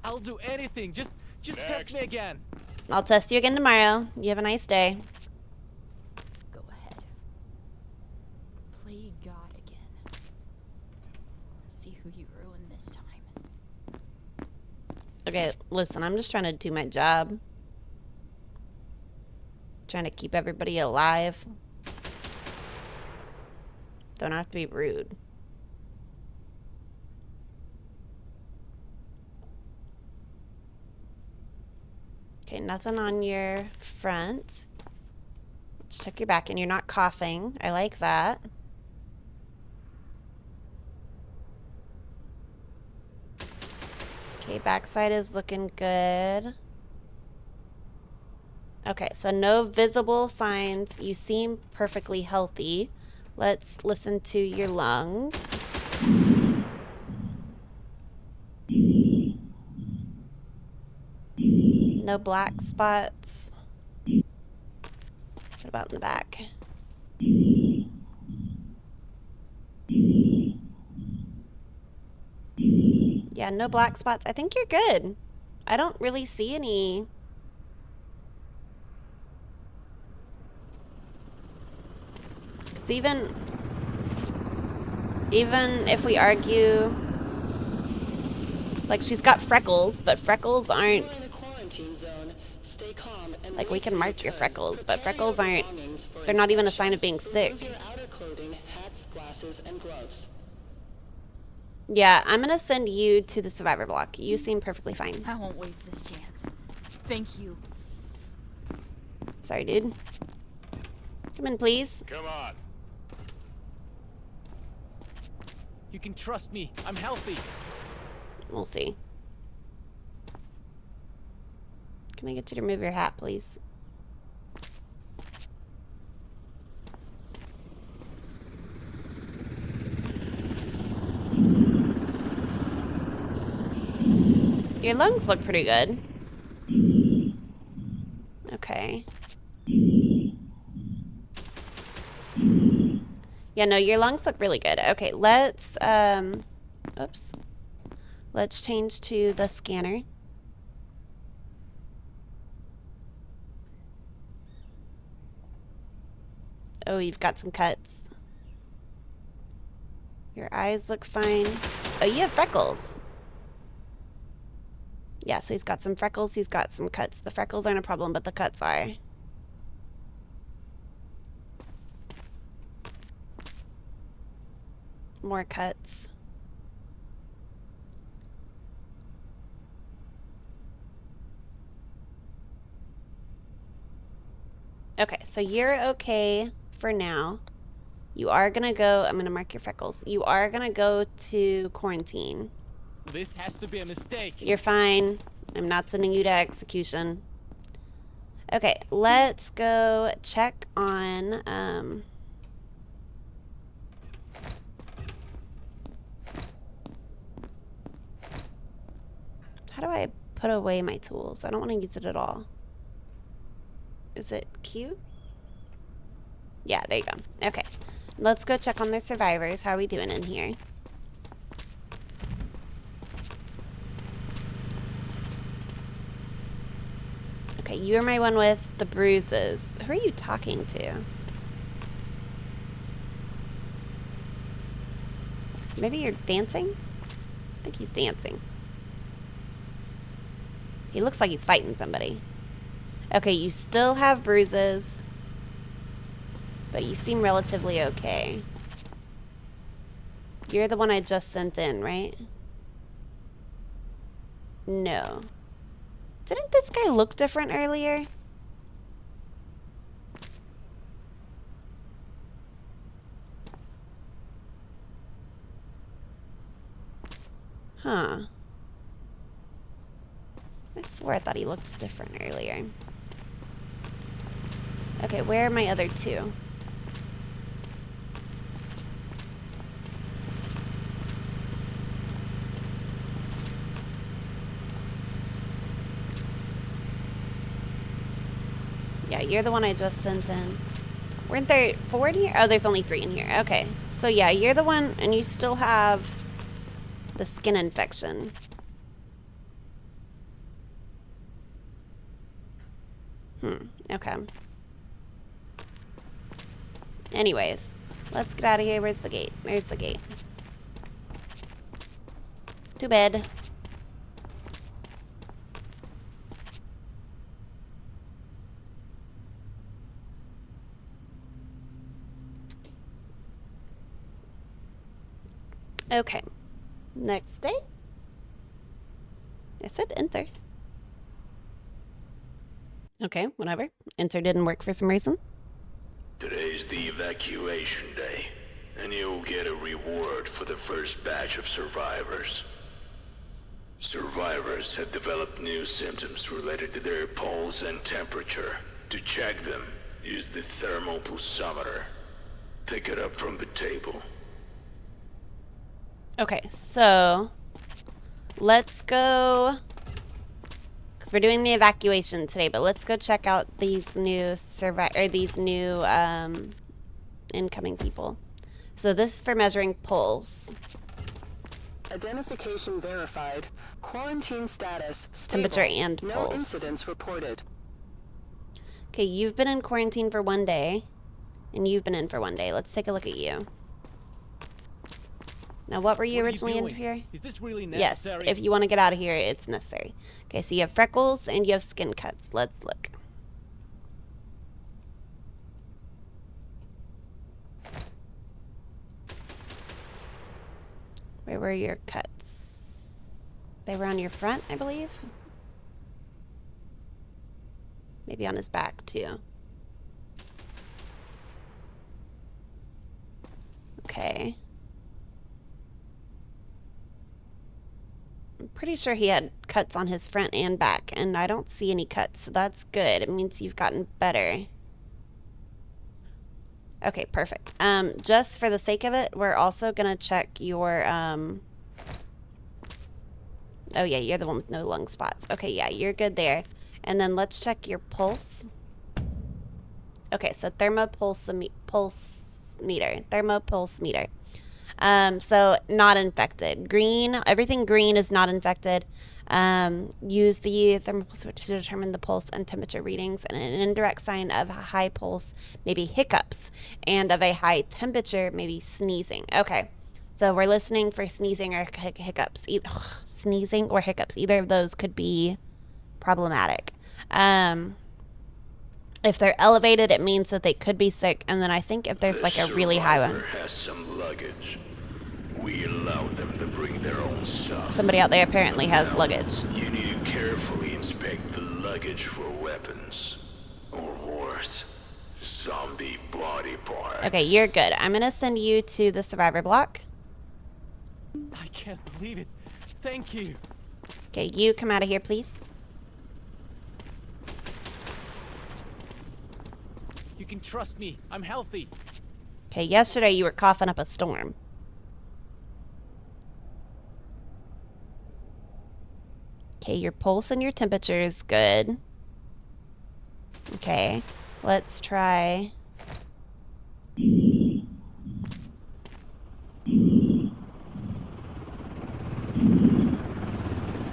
I'll do anything. Just test me again. I'll test you again tomorrow. You have a nice day. Go ahead. Play God again. Let's see who you ruin this time. Okay, listen, I'm just trying to do my job. Trying to keep everybody alive. Don't have to be rude. Okay, nothing on your front. Let's check your back, and you're not coughing. I like that. Okay, backside is looking good. Okay, so no visible signs. You seem perfectly healthy. Let's listen to your lungs. No black spots. What about in the back? Yeah, no black spots. I think you're good. I don't really see any. Because even if we argue, like, she's got freckles, but freckles aren't. You are in a quarantine zone. Stay calm and Like, we wait can for mark your turn. freckles, but Prepare freckles your aren't. belongings for They're not even a inspection. sign of being sick. Remove your outer clothing, hats, glasses, and gloves. Yeah, I'm gonna send you to the survivor block. You seem perfectly fine. I won't waste this chance. Thank you. Sorry, dude. Come in, please. Come on. You can trust me. I'm healthy. We'll see. Can I get you to remove your hat, please? Your lungs look pretty good. Okay. Yeah, no, your lungs look really good. Okay, let's, oops. Let's change to the scanner. Oh, you've got some cuts. Your eyes look fine. Oh, you have freckles. Yeah, so he's got some freckles, he's got some cuts. The freckles aren't a problem, but the cuts are. More cuts. Okay, so you're okay for now. You are gonna go, I'm gonna mark your freckles. You are gonna go to quarantine. This has to be a mistake. You're fine. I'm not sending you to execution. Okay, let's go check on, how do I put away my tools? I don't want to use it at all. Is it Q? Yeah, there you go. Okay. Let's go check on the survivors. How are we doing in here? Okay, you're my one with the bruises. Who are you talking to? Maybe you're dancing? I think he's dancing. He looks like he's fighting somebody. Okay, you still have bruises, but you seem relatively okay. You're the one I just sent in, right? No. Didn't this guy look different earlier? Huh. I swear I thought he looked different earlier. Okay, where are my other two? Yeah, you're the one I just sent in. Weren't there 4 in here? Oh, there's only 3 in here. Okay. So yeah, you're the one, and you still have the skin infection. Okay. Anyways, let's get out of here. Where's the gate? There's the gate. To bed. Okay. Next day. I said enter. Okay, whatever. Enter didn't work for some reason. Today's the evacuation day, and you'll get a reward for the first batch of survivors. Survivors have developed new symptoms related to their pulse and temperature. To check them, use the thermal pulsometer. Pick it up from the table. Okay, so let's go, because we're doing the evacuation today, but let's go check out these new incoming people. So this is for measuring pulse. Identification verified. Quarantine status stable. Temperature and no pulse. incidents reported. Okay, you've been in quarantine for 1 day, and you've been in for 1 day. Let's take a look at you. Now, what were you originally in here? Is this really Yes, necessary? if you want to get out of here, it's necessary. Okay, so you have freckles and you have skin cuts. Let's look. Where were your cuts? They were on your front, I believe. Maybe on his back, too. Okay. I'm pretty sure he had cuts on his front and back, and I don't see any cuts, so that's good. It means you've gotten better. Okay, perfect. Just for the sake of it, we're also gonna check your Oh, yeah, you're the one with no lung spots. Okay, yeah, you're good there. And then let's check your pulse. Okay, so thermopulse meter. So not infected. Green, everything green is not infected. Use the thermopulse switch to determine the pulse and temperature readings, and an indirect sign of a high pulse may be hiccups, and of a high temperature may be sneezing. Okay, so we're listening for sneezing or hiccups. Sneezing or hiccups, either of those could be problematic. If they're elevated, it means that they could be sick, and then I think if there's like a really high one. Has some luggage. We allowed them to bring their own stuff. Somebody out there apparently has luggage. You need to carefully inspect the luggage for weapons. Or worse, zombie body parts. Okay, you're good. I'm gonna send you to the survivor block. I can't believe it. Thank you. Okay, you come out of here, please. You can trust me. I'm healthy. Okay, yesterday you were coughing up a storm. Okay, your pulse and your temperature is good. Okay, let's try.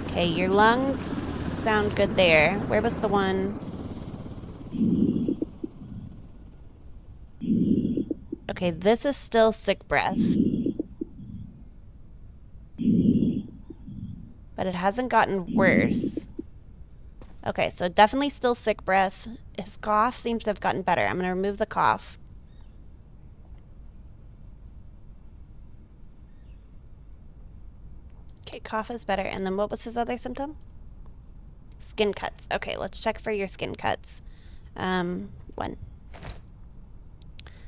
Okay, your lungs sound good there. Where was the one? Okay, this is still sick breath. But it hasn't gotten worse. Okay, so definitely still sick breath. His cough seems to have gotten better. I'm going to remove the cough. Okay, cough is better. And then what was his other symptom? Skin cuts. Okay, let's check for your skin cuts. One.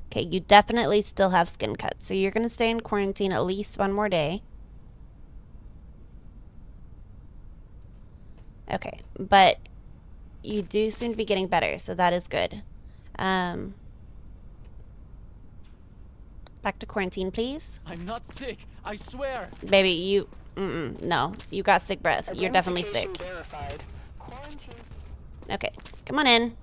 Okay, you definitely still have skin cuts. So you're going to stay in quarantine at least one more day. Okay, but you do seem to be getting better, so that is good. Back to quarantine, please. I'm not sick. I swear. Baby, you... no, you got sick breath. You're definitely sick. Verified. Quarantine. Okay, come on in.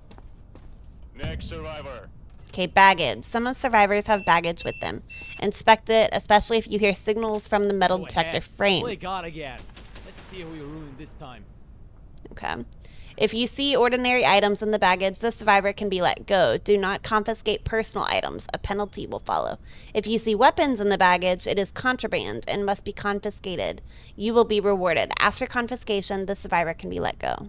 Next survivor. Okay, baggage. Some of survivors have baggage with them. Inspect it, especially if you hear signals from the metal Go detector ahead. frame. Play God again. Let's see who you ruined this time. Okay. If you see ordinary items in the baggage, the survivor can be let go. Do not confiscate personal items. A penalty will follow. If you see weapons in the baggage, it is contraband and must be confiscated. You will be rewarded. After confiscation, the survivor can be let go.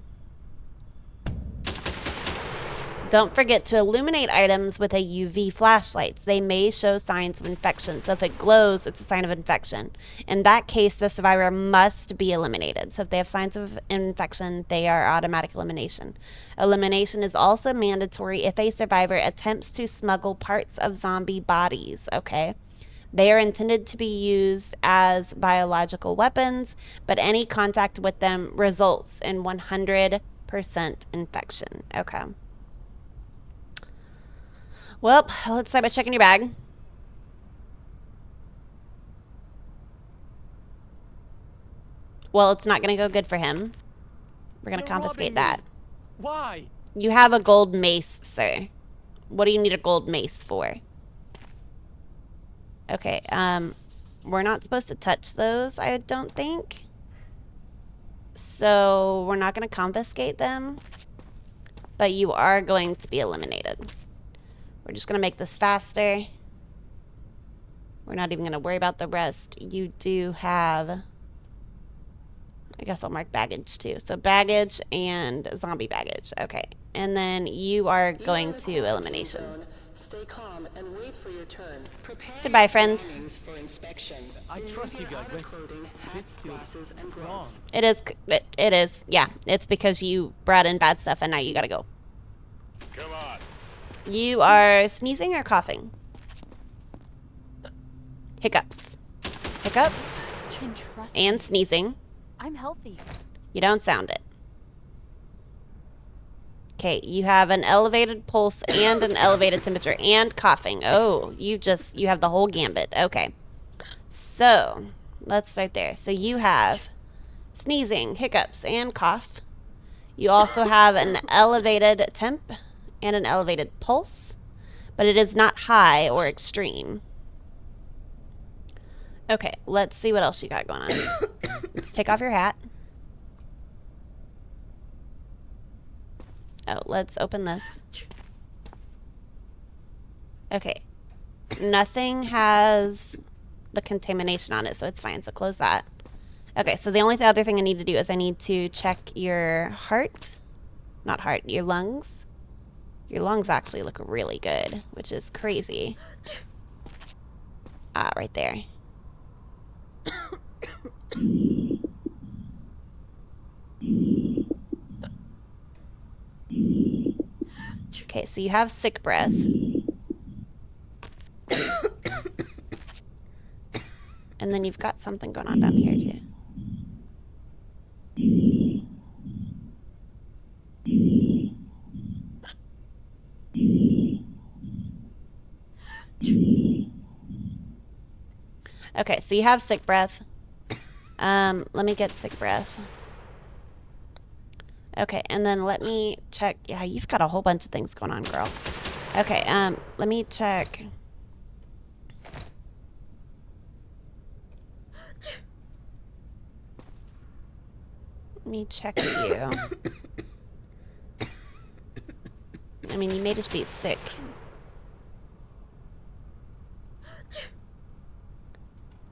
Don't forget to illuminate items with a UV flashlight. They may show signs of infection. So if it glows, it's a sign of infection. In that case, the survivor must be eliminated. So if they have signs of infection, they are automatic elimination. Elimination is also mandatory if a survivor attempts to smuggle parts of zombie bodies, okay? They are intended to be used as biological weapons, but any contact with them results in 100% infection, okay? Well, let's start by checking your bag. Well, it's not going to go good for him. We're going to confiscate that. Why? You have a gold mace, sir. What do you need a gold mace for? Okay, we're not supposed to touch those, I don't think. So, we're not going to confiscate them. But you are going to be eliminated. We're just going to make this faster. We're not even going to worry about the rest. You do have... I guess I'll mark baggage too. So baggage and zombie baggage. Okay. And then you are going to elimination. Stay calm and wait for your turn. Prepare Goodbye, friend. belongings for inspection. I trust you guys, Outer but clothing, hats, this feels glasses, and wrong. gloves. It is. It is. Yeah. It's because you brought in bad stuff and now you gotta go. Come on. You are sneezing or coughing? Hiccups. Hiccups Can trust and me. sneezing. I'm healthy. You don't sound it. Okay, you have an elevated pulse and an elevated temperature and coughing. Oh, you have the whole gambit. Okay. So, let's start there. So you have sneezing, hiccups, and cough. You also have an elevated temp and an elevated pulse, but it is not high or extreme. Okay, let's see what else you got going on. Let's take off your hat. Oh, let's open this. Okay. Nothing has the contamination on it, so it's fine. So close that. Okay, so the only other thing I need to do is I need to check your heart. Not heart, your lungs. Your lungs actually look really good, which is crazy. Ah, right there. Okay, so you have sick breath. And then you've got something going on down here, too. Okay, so you have sick breath. Let me get sick breath. Okay, and then let me check. Yeah, you've got a whole bunch of things going on, girl. Okay, let me check. Let me check you. I mean, you may just be sick.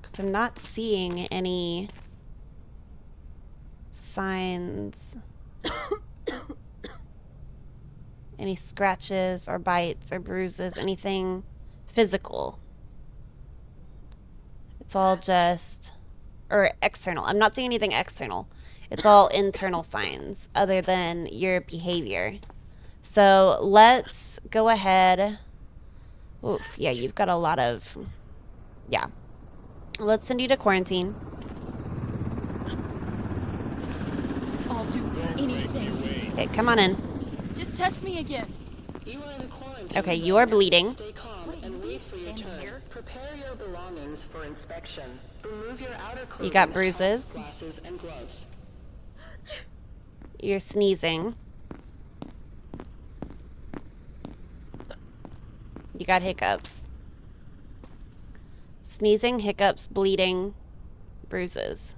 Because I'm not seeing any signs. Any scratches or bites or bruises, anything physical. It's all just, or external. I'm not seeing anything external. It's all internal signs other than your behavior. So let's go ahead. Oof, yeah, you've got a lot of, yeah. Let's send you to quarantine. I'll do anything. Okay, come on in. Just test me again. You are in a quarantine Okay, zone. you are bleeding. Stay calm and wait for your turn. Prepare your belongings for inspection. Remove your outer clothing, You got bruises. hats, glasses, and gloves. You're sneezing. You got hiccups. Sneezing, hiccups, bleeding, bruises.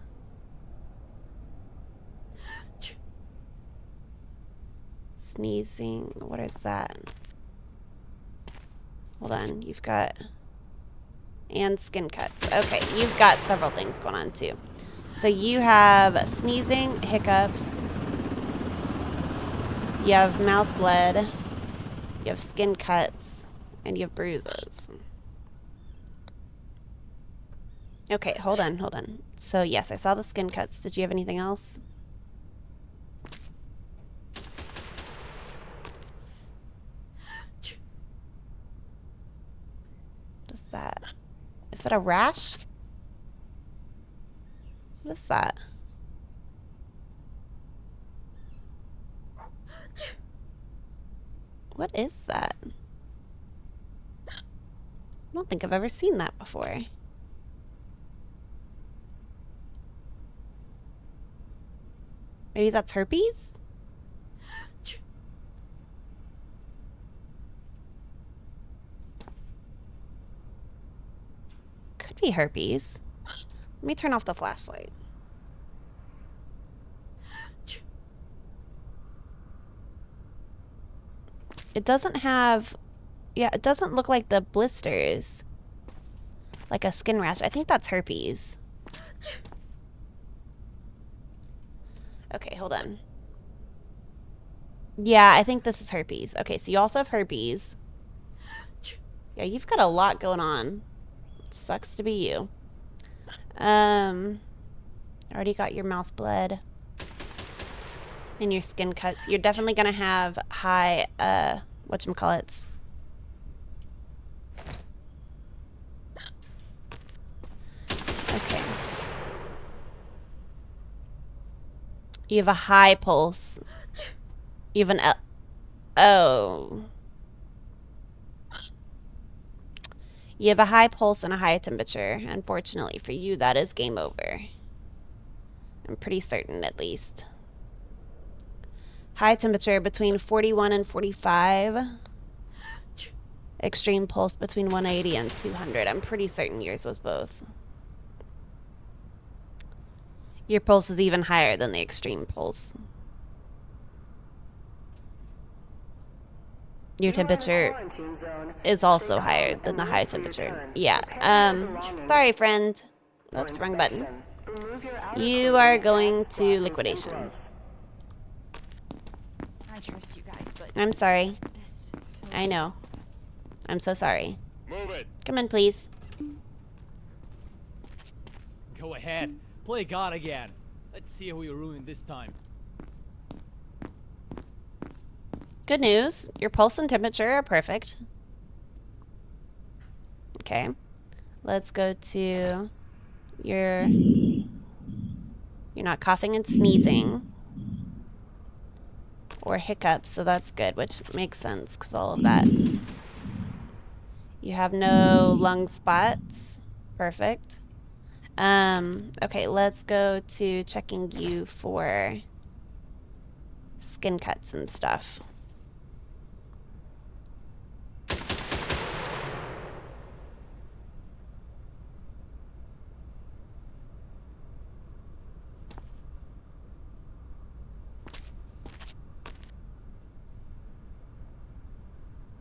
Sneezing, what is that? Hold on, you've got... And skin cuts. Okay, you've got several things going on too. So you have sneezing, hiccups. You have mouth blood. You have skin cuts. And you have bruises. Okay, hold on, hold on. So yes, I saw the skin cuts. Did you have anything else? What is that? Is that a rash? What is that? What is that? I don't think I've ever seen that before. Maybe that's herpes? Could be herpes. Let me turn off the flashlight. It doesn't have... Yeah, it doesn't look like the blisters. Like a skin rash. I think that's herpes. Okay, hold on. Yeah, I think this is herpes. Okay, so you also have herpes. Yeah, you've got a lot going on. Sucks to be you. Already got your mouth blood. And your skin cuts. You're definitely gonna have high, whatchamacallits. Okay. You have a high pulse. You have an oh. You have a high pulse and a high temperature. Unfortunately for you, that is game over. I'm pretty certain, at least. High temperature between 41 and 45. Extreme pulse between 180 and 200. I'm pretty certain yours was both. Your pulse is even higher than the extreme pulse. Your temperature is also higher than the high temperature. Yeah. Sorry, friend. Oops, wrong button. You are going to liquidation. I trust you guys, but I'm sorry. this I know. I'm so sorry. Move it. Come in, please. Go ahead. Play God again. Let's see who you ruined this time. Good news. Your pulse and temperature are perfect. Okay. Let's go to your... You're not coughing and sneezing. Or hiccups, so that's good, which makes sense because all of that. You have no lung spots. Perfect. Okay, let's go to checking you for skin cuts and stuff.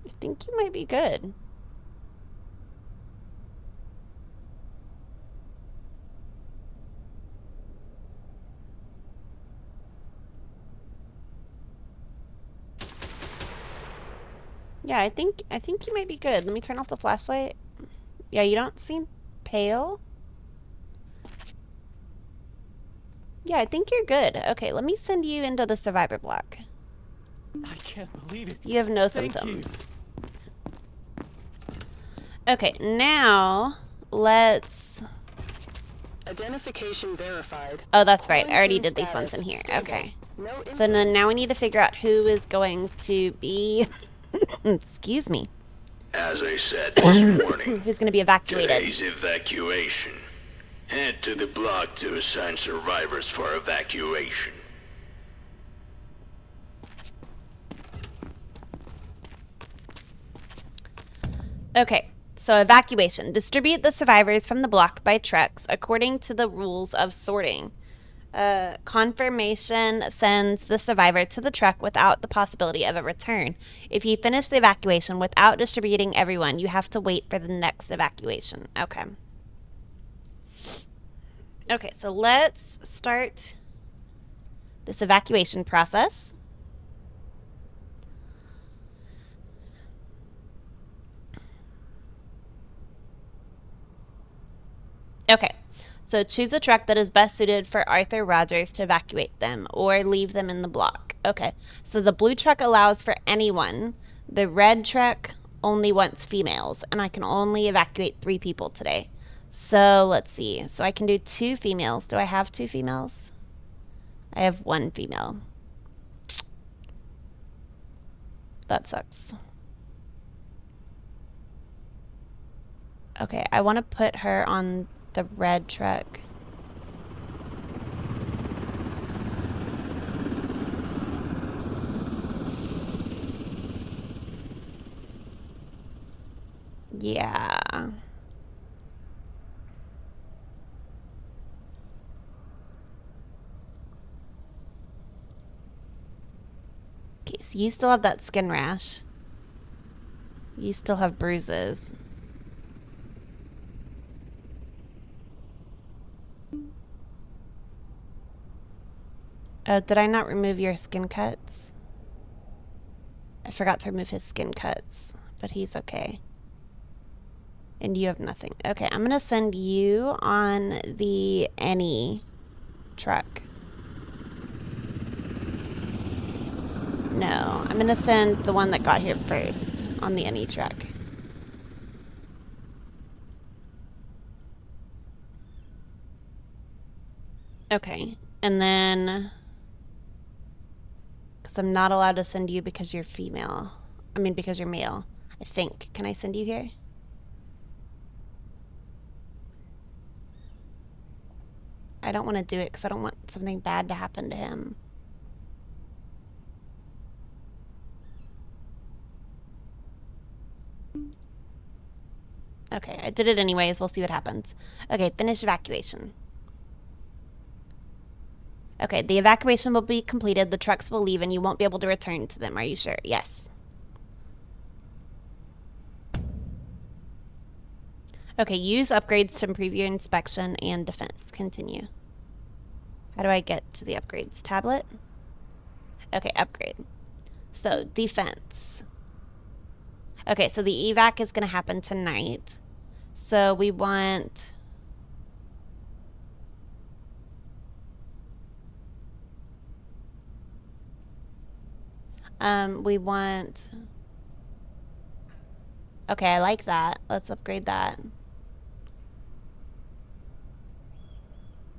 I think you might be good. Yeah, I think you might be good. Let me turn off the flashlight. Yeah, you don't seem pale. Yeah, I think you're good. Okay, let me send you into the survivor block. I can't believe it. You have no Thank symptoms. Okay, now let's... Identification verified. Oh, that's right. I already Quarantine did these ones in status here. stable. Okay. No So then now we need to figure out who is going to be... Excuse me. As I said this morning, Who's going to be evacuated. today's evacuation. Head to the block to assign survivors for evacuation. Okay, so evacuation. Distribute the survivors from the block by trucks according to the rules of sorting. Confirmation sends the survivor to the truck without the possibility of a return. If you finish the evacuation without distributing everyone, you have to wait for the next evacuation. Okay. Okay, so let's start this evacuation process. Okay, so choose a truck that is best suited for Arthur Rogers to evacuate them or leave them in the block. Okay, so the blue truck allows for anyone. The red truck only wants females, and I can only evacuate 3 people today. So let's see. So I can do 2 females. Do I have 2 females? I have 1 female. That sucks. Okay, I want to put her on the red truck. Yeah. Okay, so you still have that skin rash. You still have bruises. Did I not remove your skin cuts? I forgot to remove his skin cuts, but he's okay. And you have nothing. Okay, I'm gonna send you on the any truck. No, I'm gonna send the one that got here first on the any truck. Okay, and then... Because I'm not allowed to send you because you're female. I mean, because you're male. I think. Can I send you here? I don't want to do it because I don't want something bad to happen to him. Okay, I did it anyways. We'll see what happens. Okay, finish evacuation. Okay, the evacuation will be completed. The trucks will leave and you won't be able to return to them. Are you sure? Yes. Okay, use upgrades to improve your inspection and defense. Continue. How do I get to the upgrades? Tablet? Okay, upgrade. So, defense. Okay, so the evac is going to happen tonight. So we want... we want... Okay, I like that. Let's upgrade that.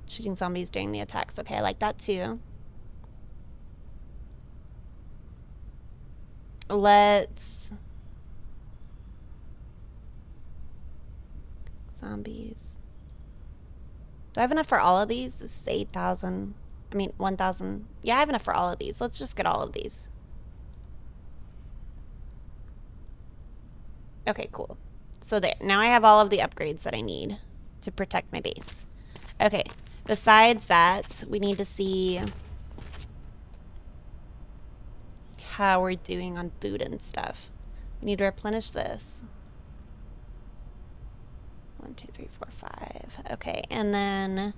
Shooting zombies during the attacks. Okay, I like that too. Let's... Zombies. Do I have enough for all of these? This is 8,000. I mean, 1,000. Yeah, I have enough for all of these. Let's just get all of these. Okay, cool. So there. Now I have all of the upgrades that I need to protect my base. Okay. Besides that, we need to see how we're doing on food and stuff. We need to replenish this. 1, 2, 3, 4, 5. Okay, and then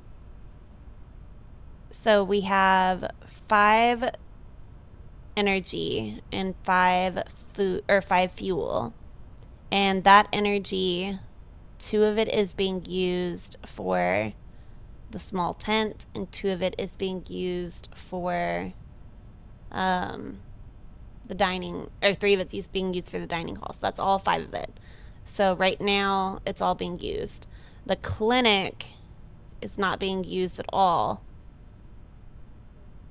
so we have 5 energy and 5 food or 5 fuel. And that energy, 2 of it is being used for the small tent and 2 of it is being used for the dining, or 3 of it's being used for the dining hall. So that's all 5 of it. So right now it's all being used. The clinic is not being used at all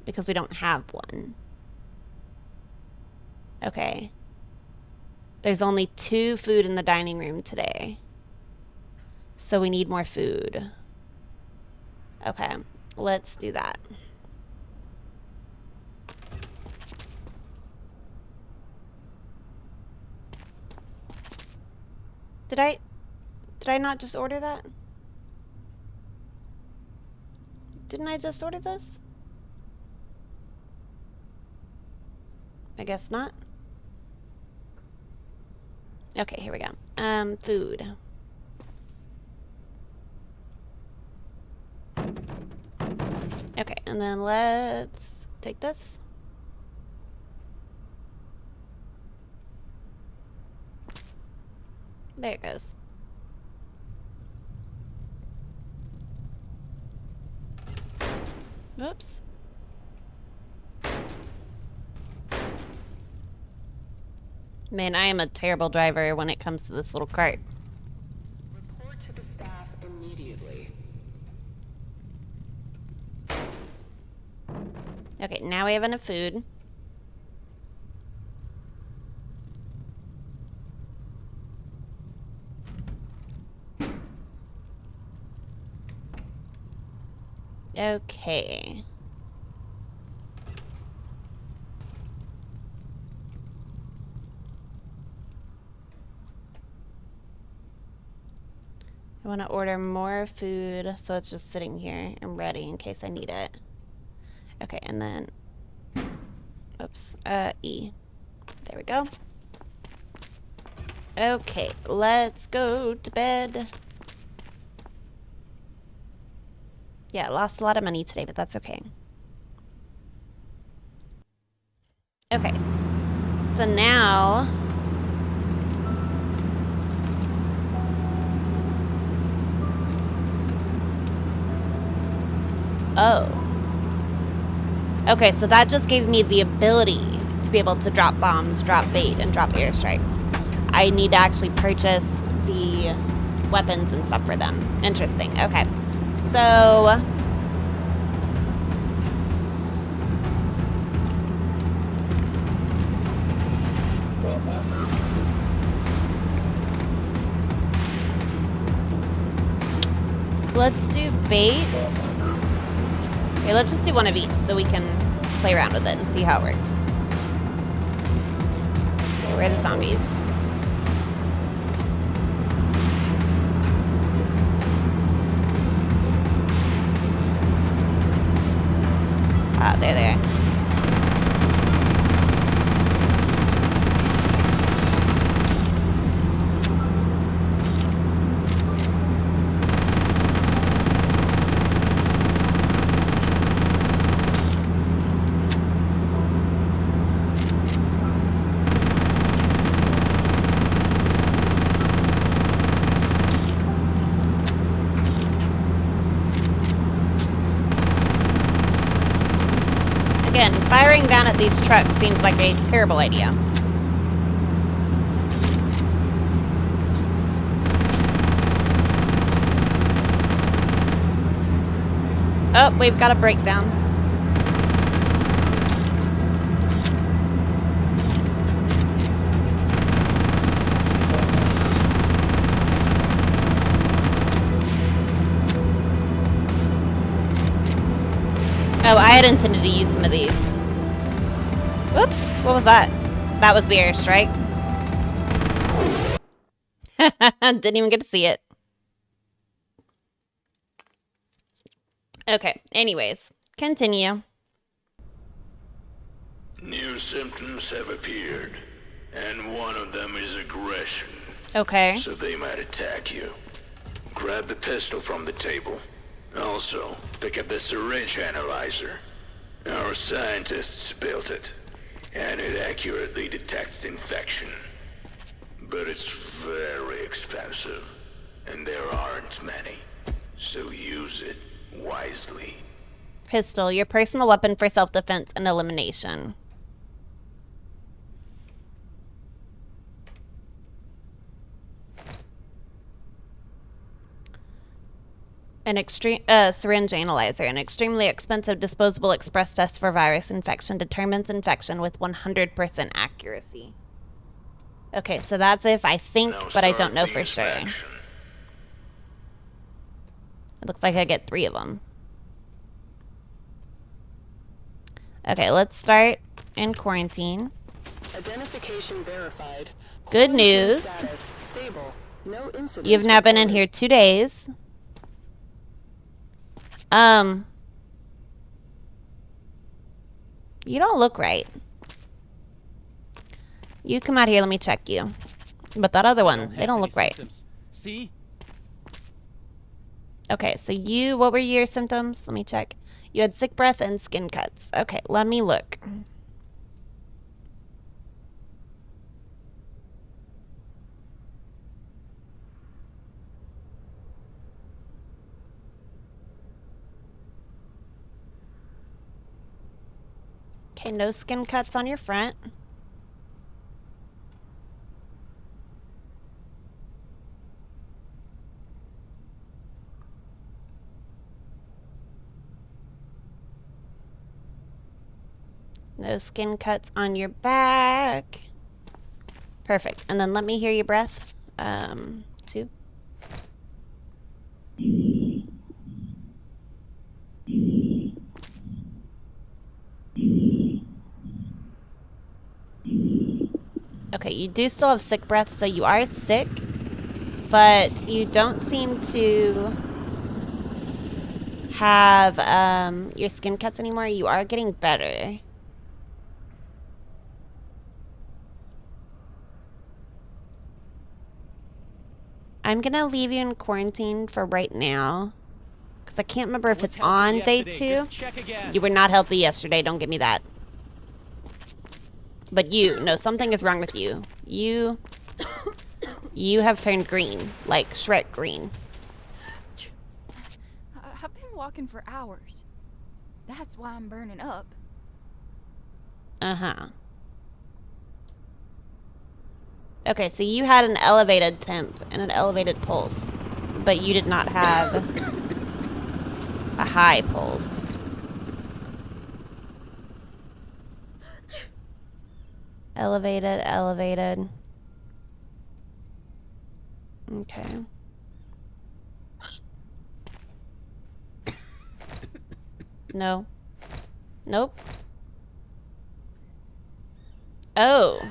because we don't have one. Okay. There's only 2 food in the dining room today. So we need more food. Okay, let's do that. Did I not just order that? Didn't I just order this? I guess not. Okay, here we go. Food. Okay, and then let's take this. There it goes. Oops. Man, I am a terrible driver when it comes to this little cart. Report to the staff immediately. Okay, now we have enough food. Okay. I want to order more food, so it's just sitting here and ready in case I need it. Okay, and then, oops, E. There we go. Okay, let's go to bed. Yeah, I lost a lot of money today, but that's okay. Okay, so now... Oh. Okay, so that just gave me the ability to be able to drop bombs, drop bait, and drop airstrikes. I need to actually purchase the weapons and stuff for them. Interesting. Okay. So... let's do bait. Okay, let's just do one of each so we can play around with it and see how it works. Okay, where are the zombies? Ah, there they are. Again, firing down at these trucks seems like a terrible idea. Oh, we've got a breakdown. Oh, I had intended to use some of these. Whoops, what was that? That was the airstrike. Didn't even get to see it. Okay, anyways, continue. New symptoms have appeared, and one of them is aggression. Okay. So they might attack you. Grab the pistol from the table. Also, pick up the syringe analyzer. Our scientists built it, and it accurately detects infection. But it's very expensive, and there aren't many. So use it wisely. Pistol, your personal weapon for self-defense and elimination. An extreme syringe analyzer, an extremely expensive disposable express test for virus infection, determines infection with 100% accuracy. Okay, so that's if I think, but I don't know for sure. It looks like I get 3 of them. Okay, let's start in quarantine. Identification verified. Good news. Status stable. No incidents You've now been in here 2 days. You don't look right. You come out here, let me check you. But that other one, they don't look right. See? Okay, so you, what were your symptoms? Let me check. You had sick breath and skin cuts. Okay, let me look. Okay, no skin cuts on your front. No skin cuts on your back. Perfect. And then let me hear your breath. 2. Okay, you do still have sick breath, so you are sick, but you don't seem to have your skin cuts anymore. You are getting better. I'm gonna leave you in quarantine for right now, because I can't remember if it's on day 2. You were not healthy yesterday, don't give me that. But you, no, something is wrong with you. You have turned green, like Shrek green. I've been walking for hours. That's why I'm burning up. Uh-huh. Okay, so you had an elevated temp and an elevated pulse, but you did not have a high pulse. Elevated, elevated. Okay. No. Nope. Oh.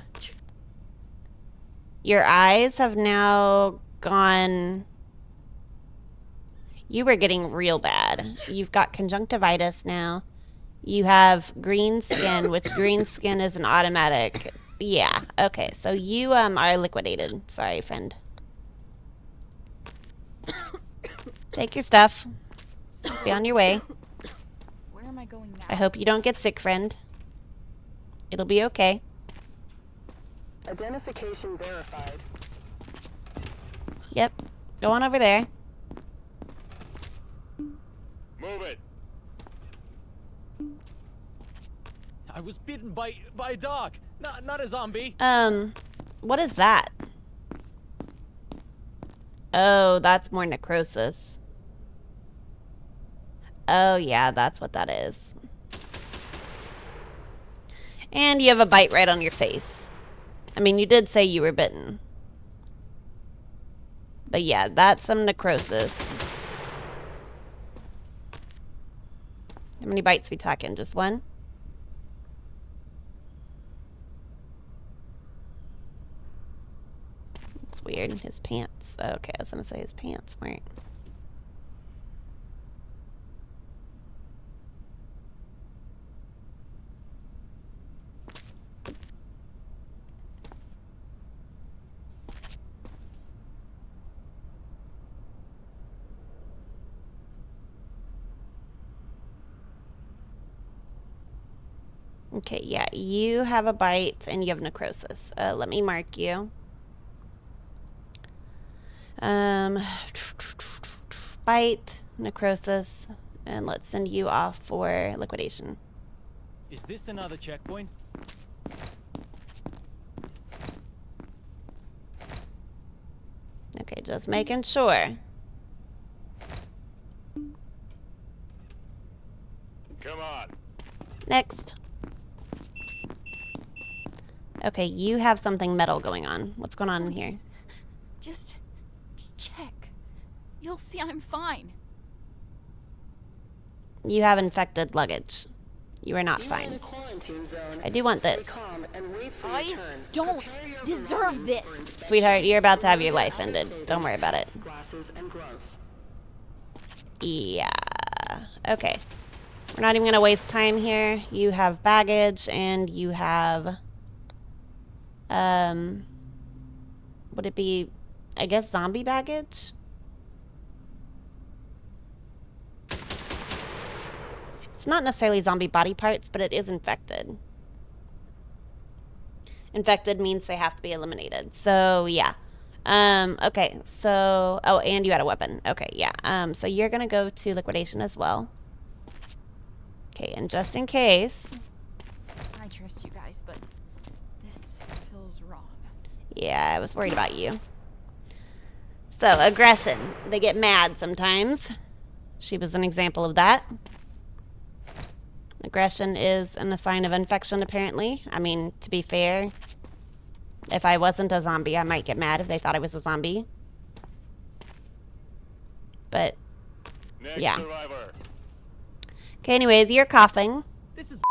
Your eyes have now gone... You were getting real bad. You've got conjunctivitis now. You have green skin, which green skin is an automatic. Yeah, okay. So you are liquidated. Sorry, friend. Take your stuff. Be on your way. Where am I going now? I hope you don't get sick, friend. It'll be okay. Identification verified. Yep. Go on over there. Move it. I was bitten by a dog, not a zombie. What is that? Oh, that's more necrosis. Oh, yeah, that's what that is. And you have a bite right on your face. I mean, you did say you were bitten. But yeah, that's some necrosis. How many bites we talking? Just one? It's weird. His pants. Okay, I was gonna say his pants weren't. Okay, yeah, you have a bite and you have necrosis. Let me mark you. Bite, necrosis, and let's send you off for liquidation. Is this another checkpoint? Okay, just making sure. Come on. Next. Okay, you have something metal going on. What's going on in here? Just check. You'll see I'm fine. You have infected luggage. You are not You are in a fine. quarantine zone. I do want Stay this. calm and wait for your I turn. don't Prepare your deserve belongings this. for inspection. Sweetheart, you're about to have your life Outer ended. clothing, Don't worry about it. hats, glasses, and gloves. Yeah. Okay. We're not even going to waste time here. You have baggage and you have... Would it be, I guess, zombie baggage? It's not necessarily zombie body parts, but it is infected. Infected means they have to be eliminated. So, yeah. Okay, so... Oh, and you had a weapon. Okay, yeah. So you're going to go to liquidation as well. Okay, and just in case... I trust you guys, but this feels wrong. Yeah, I was worried about you. So, aggression. They get mad sometimes. She was an example of that. Aggression is a sign of infection, apparently. I mean, to be fair, if I wasn't a zombie, I might get mad if they thought I was a zombie. But, Next yeah. survivor. Okay, anyways, you're coughing. This is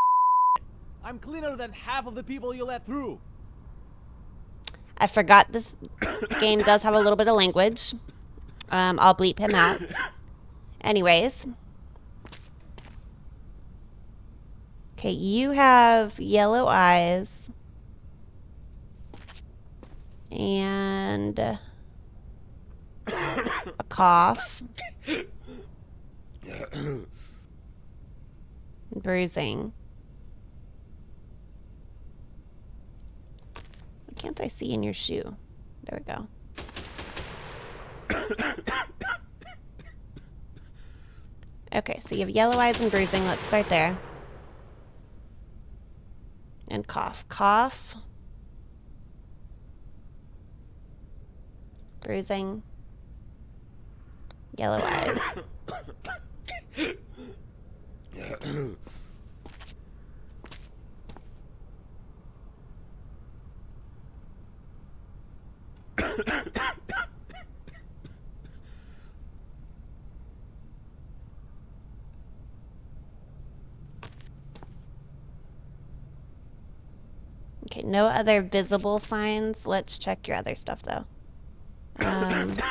I'm cleaner than half of the people you let through. I forgot this game does have a little bit of language. I'll bleep him out. Anyways. Okay, you have yellow eyes. And a cough. Bruising. What can't I see in your shoe? There we go. Okay, so you have yellow eyes and bruising. Let's start there. And cough. Cough. Bruising. Yellow eyes. Okay, no other visible signs. Let's check your other stuff, though. Okay,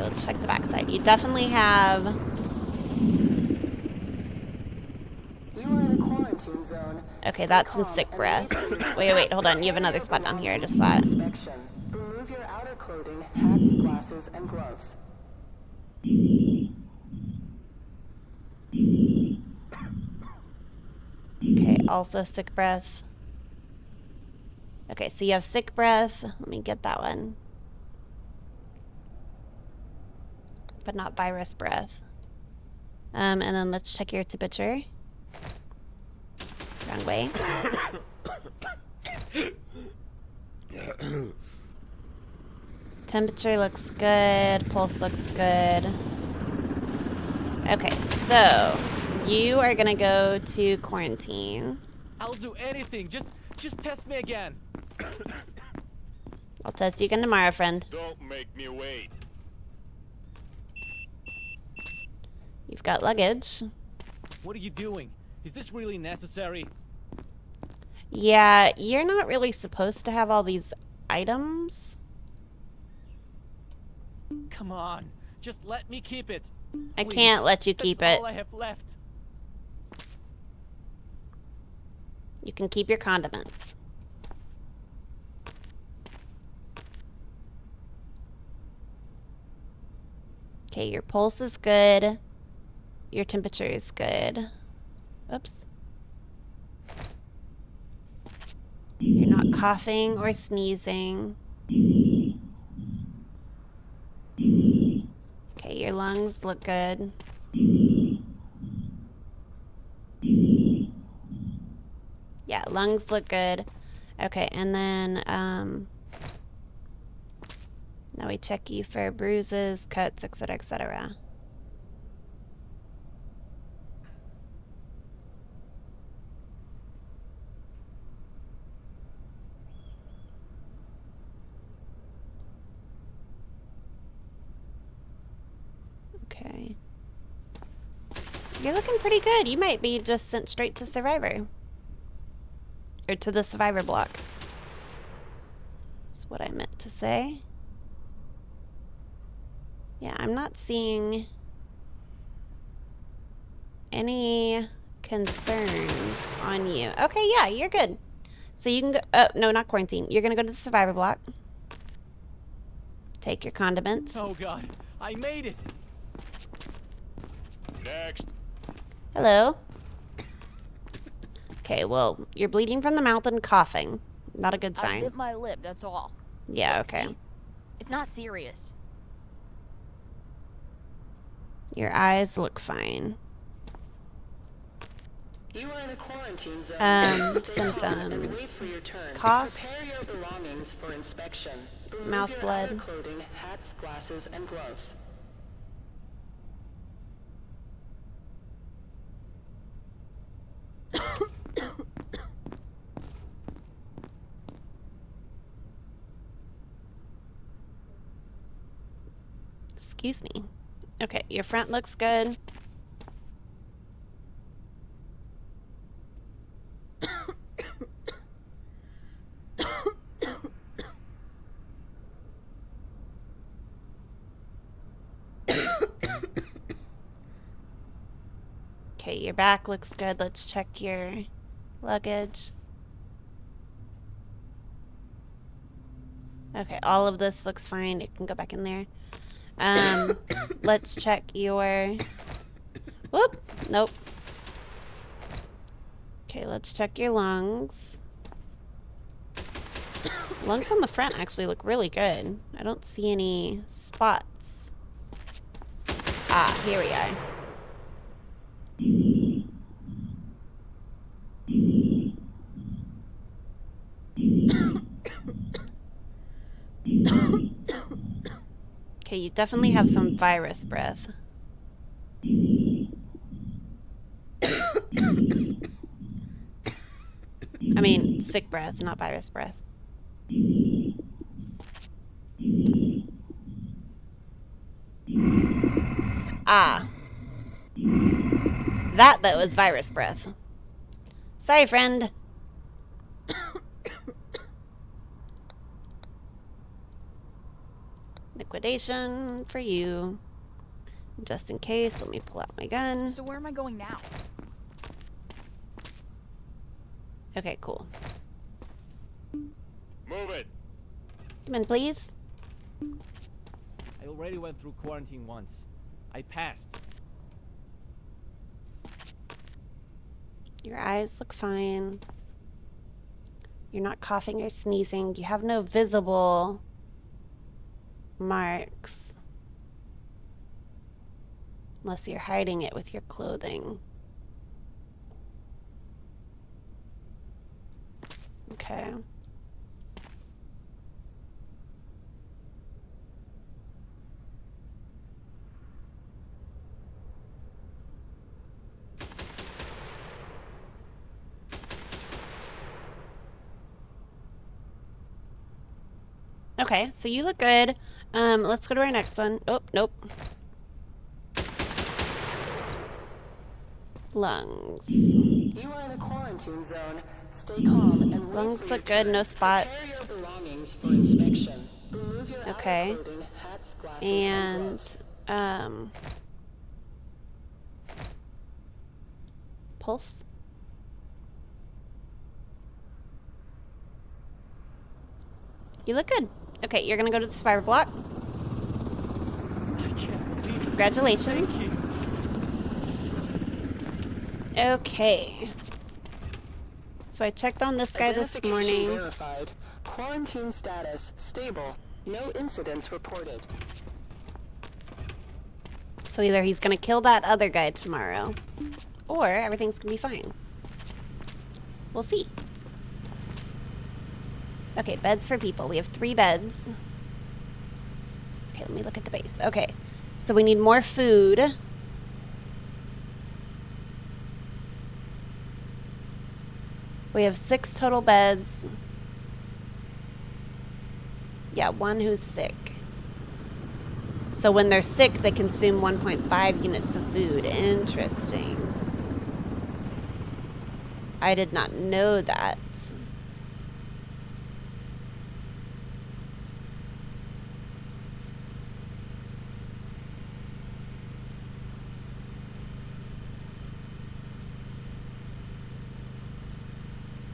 let's check the backside. You definitely have... You are in a quarantine zone. Okay, Stay that's some calm sick and breath. wait for your turn. Wait, hold on. You have another Prepare spot your down here. I just belongings saw for it. inspection. Remove your outer clothing, hats, glasses, and gloves. Okay, also sick breath. Okay, so you have sick breath. Let me get that one. But not virus breath. And then let's check your temperature. Wrong way. Temperature looks good. Pulse looks good. Okay, so you are gonna go to quarantine. I'll do anything. Just test me again. I'll test you again tomorrow, friend. Don't make me wait. You've got luggage. What are you doing? Is this really necessary? Yeah, you're not really supposed to have all these items. Come on. Just let me keep it. I Please. can't let you keep That's it. all I have left. You can keep your condiments. Okay, your pulse is good. Your temperature is good. Oops. You're not coughing or sneezing. Okay, your lungs look good. Yeah, lungs look good. Okay, and then now we check you for bruises, cuts, etc., etc. Okay. You're looking pretty good. You might be just sent straight to Survivor. Or to the Survivor block. That's what I meant to say. Yeah, I'm not seeing any concerns on you. Okay, yeah, you're good. So you can go... Oh, no, not quarantine. You're going to go to the Survivor block. Take your condiments. Oh God, I made it. Next. Hello. Okay, well, you're bleeding from the mouth and coughing. Not a good I sign. bit my lip, that's all. Yeah, okay. See? It's not serious. You are in a quarantine zone. Stay calm and wait Symptoms. for your turn. Cough. Prepare your belongings for inspection. Remove Mouth your blood. outer clothing, hats, glasses, and gloves. Excuse me. Okay, your front looks good. Okay, your back looks good. Let's check your luggage. Okay, all of this looks fine. It can go back in there. Let's check your... Whoop! Nope. Okay, let's check your lungs. Lungs on the front actually look really good. I don't see any spots. Ah, here we are. Okay, you definitely have some virus breath. I mean, sick breath, not virus breath. Ah. That was virus breath. Sorry, friend. Liquidation for you. Just in case, let me pull out my gun. So where am I going now? Okay, cool. Move it. Come in, please. I already went through quarantine once. I passed. Your eyes look fine. You're not coughing or sneezing. You have no visible marks. Unless you're hiding it with your clothing. Okay. Okay, so you look good. Let's go to our next one. Oh, nope. Lungs. You are in a quarantine zone. Stay calm and wait Lungs for look your good, turn. no spots. Prepare your belongings for inspection. Remove your Okay. outer clothing, hats, glasses, and And, gloves. pulse. You look good. Okay, you're gonna go to the survivor block. Congratulations. Okay. So I checked on this guy this Identification morning. verified. Quarantine status stable. No incidents reported. So either he's gonna kill that other guy tomorrow, or everything's gonna be fine. We'll see. Okay, beds for people. We have 3 beds. Okay, let me look at the base. Okay, so we need more food. We have 6 total beds. Yeah, 1 who's sick. So when they're sick, they consume 1.5 units of food. Interesting. I did not know that.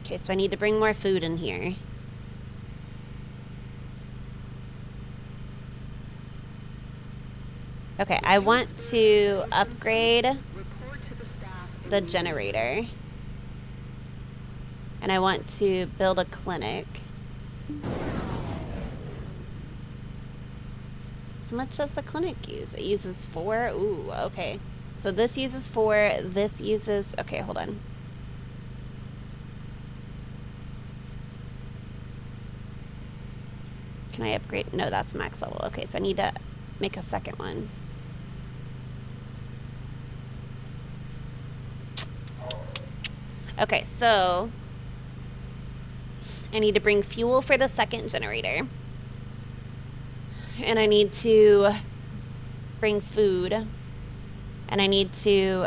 Okay, so I need to bring more food in here. Okay, I want to upgrade Report to the staff the generator. And I want to build a clinic. How much does the clinic use? It uses 4? Ooh, okay. So this uses 4, this uses... Okay, hold on. Can I upgrade? No, that's max level. Okay, so I need to make a second one. Okay, so I need to bring fuel for the second generator. And I need to bring food. And I need to,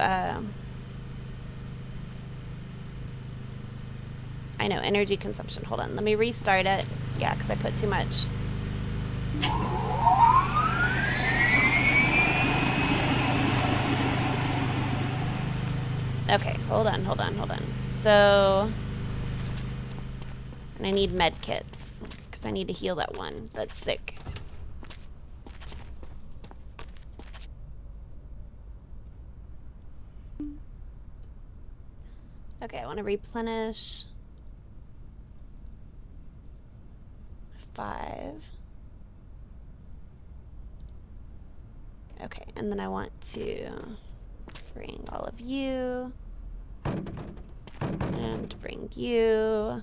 I know, energy consumption. Hold on, let me restart it. Yeah, because I put too much. Okay, hold on. So, and I need med kits, because I need to heal that one that's sick. Okay, I want to replenish 5. Okay, and then I want to bring all of you and bring you.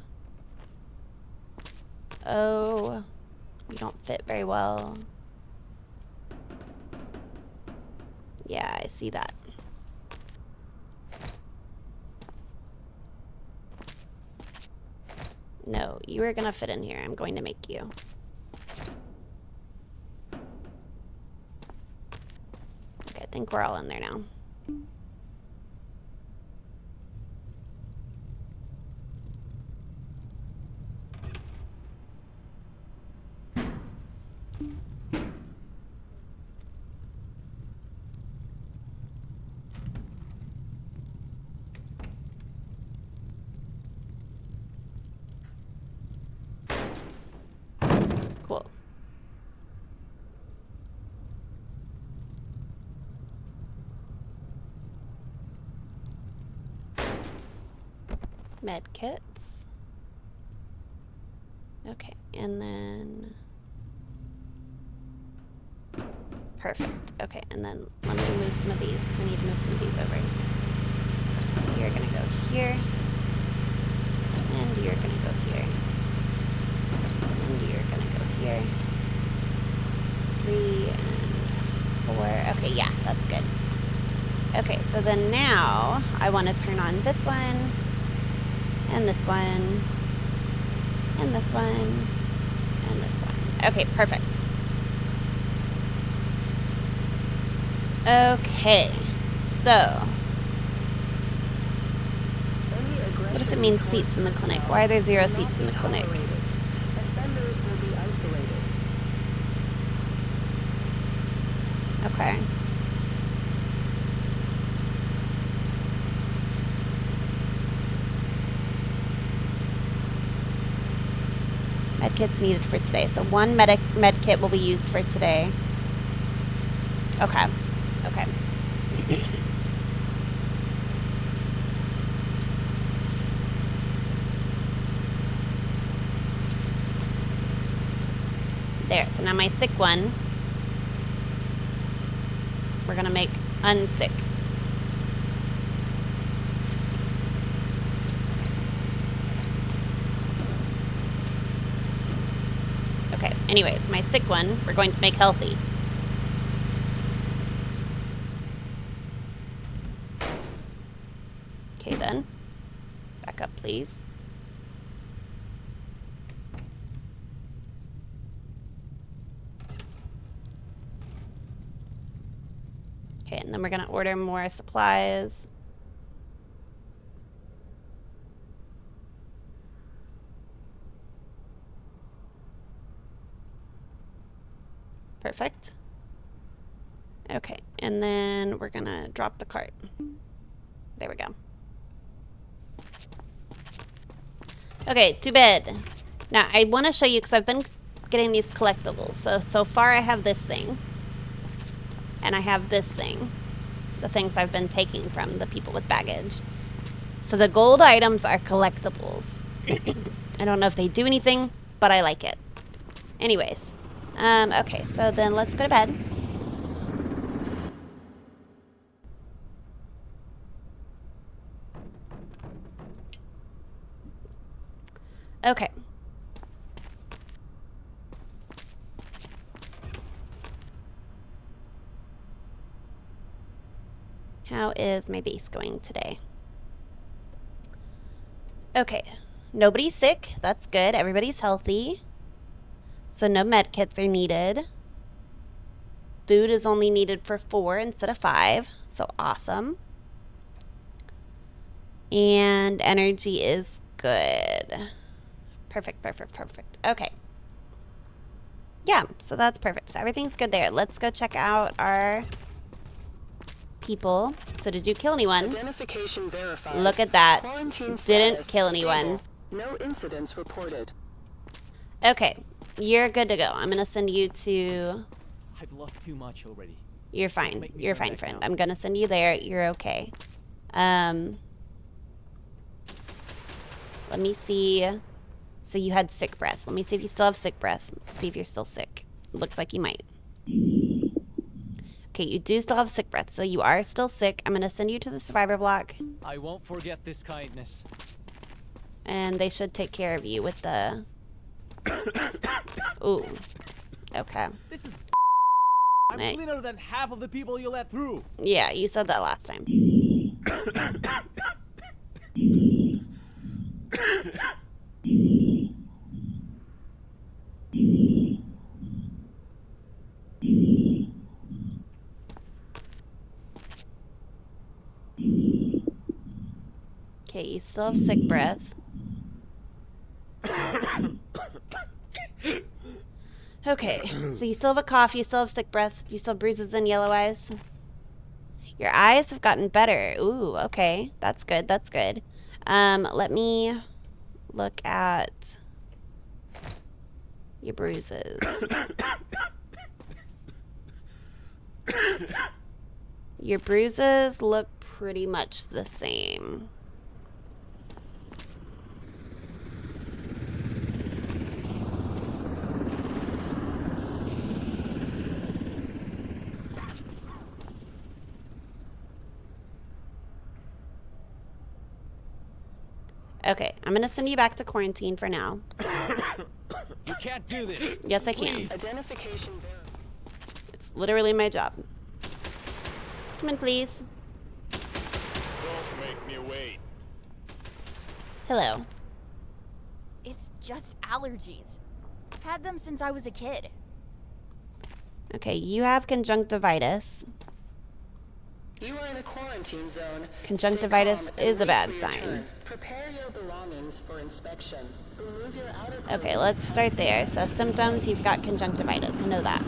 Oh, you don't fit very well. Yeah, I see that. No, you are gonna fit in here. I'm going to make you. Okay, I think we're all in there now. Cool. Med kits. Okay, and then... Perfect. Okay, and then let me move some of these, because I need to move some of these over. You're gonna go here. And you're gonna go here. And you're gonna go here. 3 and 4. Okay, yeah, that's good. Okay, so then now I want to turn on this one, and this one, and this one, and this one. Okay, perfect. Okay, so what does it mean, seats in the clinic? Why are there 0 seats in the clinic? Offenders will be isolated. Okay. Med kits needed for today. So 1 med kit will be used for today. Okay. Okay. There. So now my sick one, we're going to make unsick. Okay, anyways, my sick one, we're going to make healthy. Okay then. Back up, please. Okay, and then we're going to order more supplies. Perfect. Okay, and then we're gonna drop the cart. There we go. Okay, to bed. Now, I want to show you, because I've been getting these collectibles. So far I have this thing. And I have this thing. The things I've been taking from the people with baggage. So the gold items are collectibles. I don't know if they do anything, but I like it. Anyways. Okay, so then let's go to bed. Okay. How is my base going today? Okay. Nobody's sick. That's good. Everybody's healthy. So no med kits are needed. Food is only needed for 4 instead of 5. So awesome. And energy is good. Perfect, perfect, perfect. Okay. Yeah, so that's perfect. So everything's good there. Let's go check out our people. So did you kill anyone? Identification verified. Look at that. Quarantine Didn't status kill anyone. stable. No incidents reported. Okay. You're good to go. I'm going to send you to... I've lost too much already. You're fine. Make me You're turn fine, back friend. now. I'm going to send you there. You're okay. Let me see. So you had sick breath. Let me see if you still have sick breath. See if you're still sick. Looks like you might. Okay, you do still have sick breath. So you are still sick. I'm going to send you to the survivor block. I won't forget this kindness. And they should take care of you with the... Ooh. Okay. This is I'm Hey. cleaner than half of the people you let through. Yeah, you said that last time. Okay, you still have sick breath. Okay, so you still have a cough, you still have sick breath, do you still have bruises and yellow eyes? Your eyes have gotten better. Ooh, okay. That's good, that's good. Let me look at your bruises. Your bruises look pretty much the same. Okay, I'm gonna send you back to quarantine for now. You can't do this. Yes, I can. Please. Identification verified. It's literally my job. Come in, please. Don't make me wait. Hello. It's just allergies. I've had them since I was a kid. Okay, you have conjunctivitis. You are in a quarantine zone. Conjunctivitis Stay calm and is a wait bad for your sign. turn. Prepare your belongings for inspection. Remove your outer Okay, clothing, let's start hats, there. So glasses, and symptoms, gloves. you've got conjunctivitis. I know that.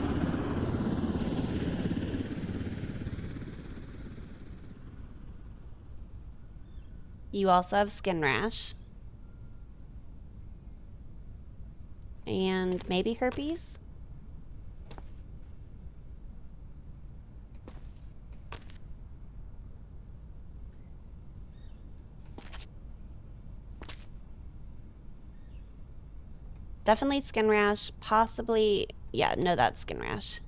You also have skin rash. And maybe herpes? Definitely skin rash, possibly, yeah, no, that's skin rash.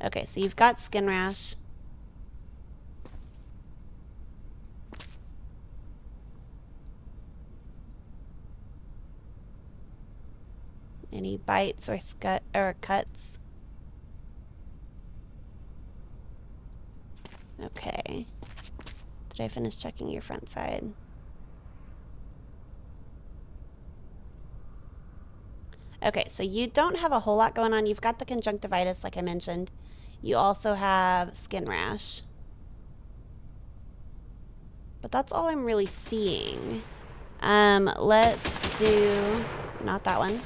Okay, so you've got skin rash. Any bites or cuts? Okay. Did I finish checking your front side? Okay, so you don't have a whole lot going on. You've got the conjunctivitis, like I mentioned. You also have skin rash. But that's all I'm really seeing. Let's do... not that one.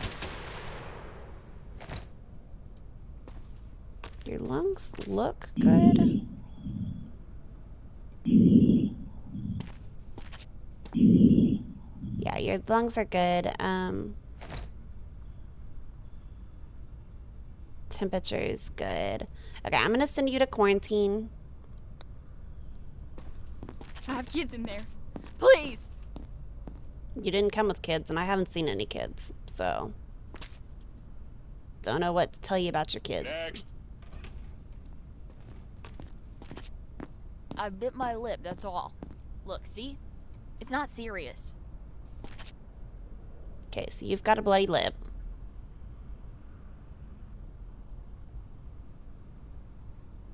Your lungs look good. Yeah, your lungs are good. Temperature is good. Okay, I'm gonna send you to quarantine. I have kids in there. Please! You didn't come with kids, and I haven't seen any kids, so... don't know what to tell you about your kids. Next. I bit my lip, that's all. Look, see? It's not serious. Okay, so you've got a bloody lip.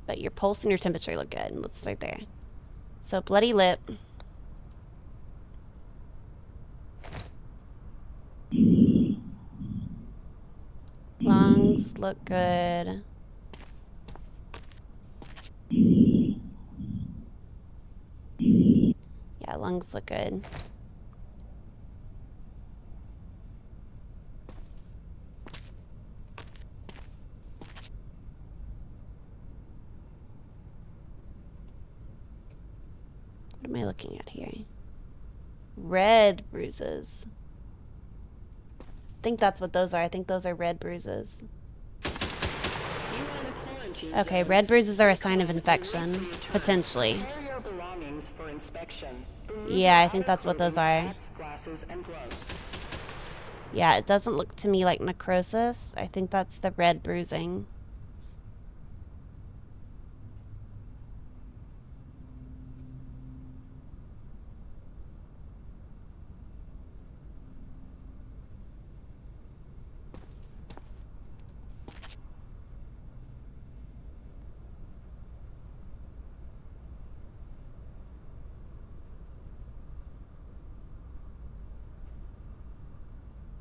But your pulse and your temperature look good. Let's start there. So, bloody lip. Lungs look good. Yeah, lungs look good. What am I looking at here? Red bruises. I think that's what those are. I think those are red bruises. You are in a quarantine Okay, zone. red bruises are a Stay sign of calm and infection, wait for your turn. potentially. Prepare your belongings for inspection. Remove Yeah, your I think outer that's what those clothing, are. hats, glasses, and gloves. Yeah, it doesn't look to me like necrosis. I think that's the red bruising.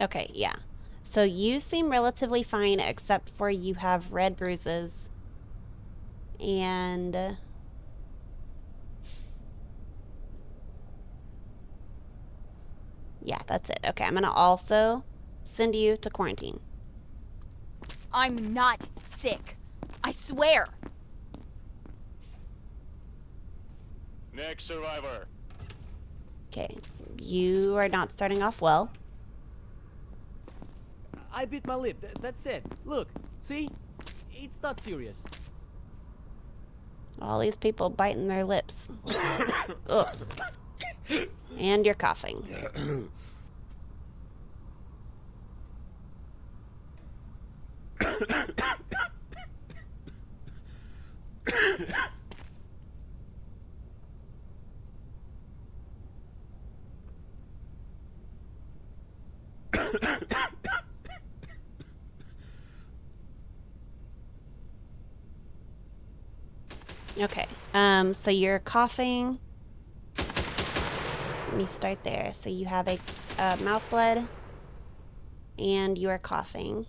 Okay, yeah. So you seem relatively fine except for you have red bruises. And Yeah, that's it. Okay, I'm gonna also send you to quarantine. I'm not sick. I swear. Next survivor. Okay, you are not starting off well. I bit my lip. That's it. Look, see? It's not serious. All these people biting their lips. Ugh. And you're coughing. Okay, so you're coughing. Let me start there. So you have a mouth blood, and you are coughing.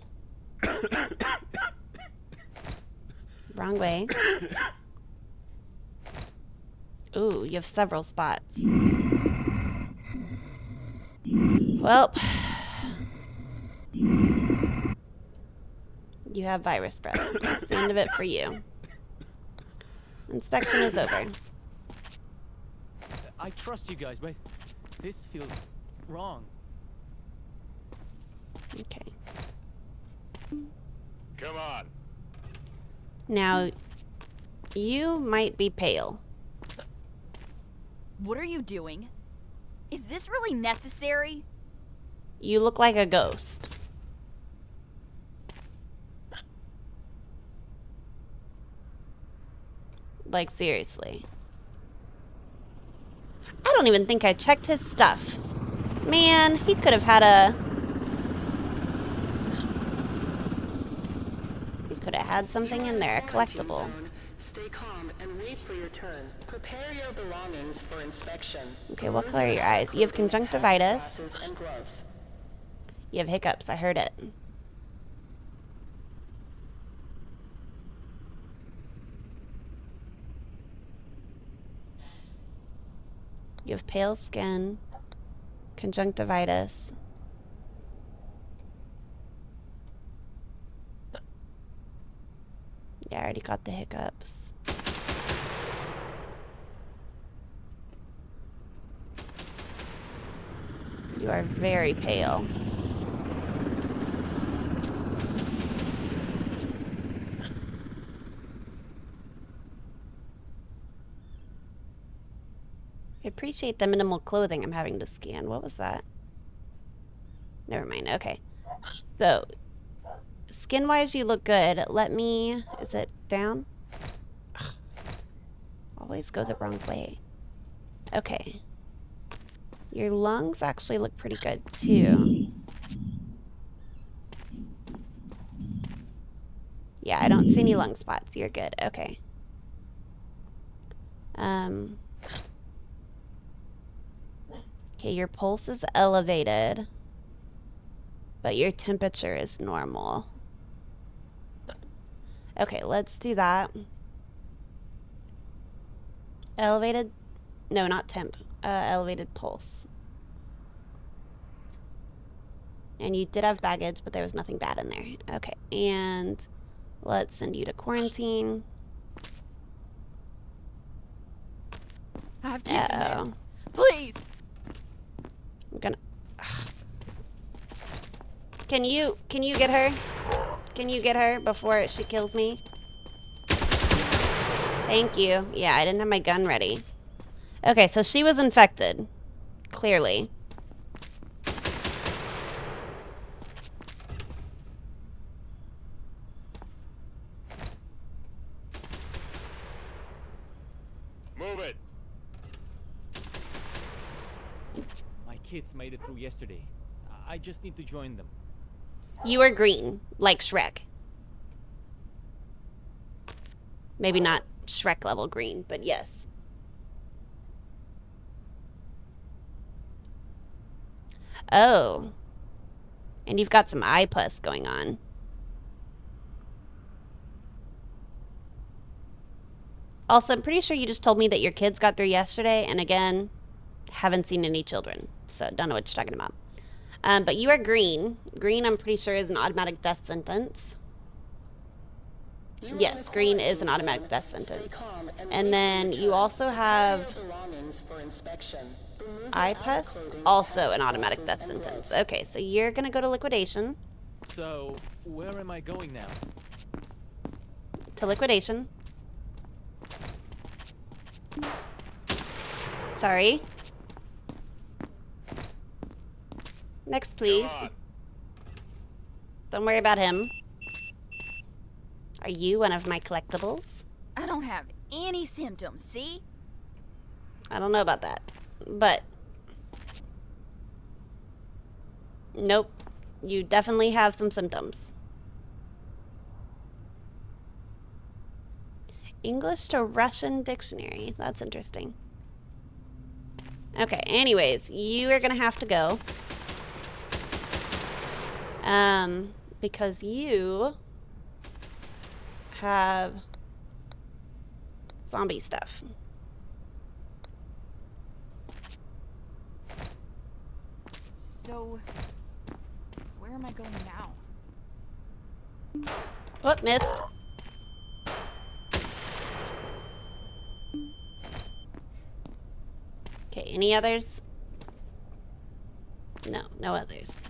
Wrong way. Ooh, you have several spots. Well, you have virus breath. That's the end of it for you. Inspection is over. I trust you guys, but this feels wrong. Okay. Come on. Now, you might be pale. What are you doing? Is this really necessary? You look like a ghost. Like, seriously. I don't even think I checked his stuff. Man, he could have had a... He could have had something in there, a collectible. Stay calm and wait for your turn. Prepare your belongings for inspection. Okay, what color are your eyes? You have conjunctivitis. Glasses and gloves. You have hiccups, I heard it. You have pale skin, conjunctivitis. Yeah, I already got the hiccups. You are very pale. I appreciate the minimal clothing I'm having to scan. What was that? Never mind. Okay. So, skin-wise, you look good. Let me... Is it down? Ugh. Always go the wrong way. Okay. Your lungs actually look pretty good, too. Yeah, I don't see any lung spots. You're good. Okay. Okay, your pulse is elevated, but your temperature is normal. Okay, let's do that. Elevated, no, not temp, elevated pulse. And you did have baggage, but there was nothing bad in there. Okay, and let's send you to quarantine. I have kids in there. Uh-oh. Please. I'm gonna... Can you get her? Can you get her before she kills me? Thank you. Yeah, I didn't have my gun ready. Okay, so she was infected. Clearly. Move it. My kids made it through yesterday. I just need to join them. You are green, like Shrek. Maybe not Shrek level green, but yes. Oh. And you've got some eye pus going on. Also, I'm pretty sure you just told me that your kids got through yesterday, and again, Haven't seen any children, so don't know what you're talking about. But you are green. Green, I'm pretty sure, is an automatic death sentence. Yes, green is an automatic death sentence. And then you also have IPUS, also an automatic death sentence. Okay, so you're gonna go to liquidation. So, where am I going now? To liquidation. Sorry. Next, please. Don't worry about him. Are you one of my collectibles? I don't have any symptoms, see? I don't know about that, but nope, you definitely have some symptoms. English to Russian dictionary. That's interesting. Okay, anyways, you are gonna have to go. Because you have zombie stuff. So, where am I going now? Oh, missed. Okay, any others? No, no others.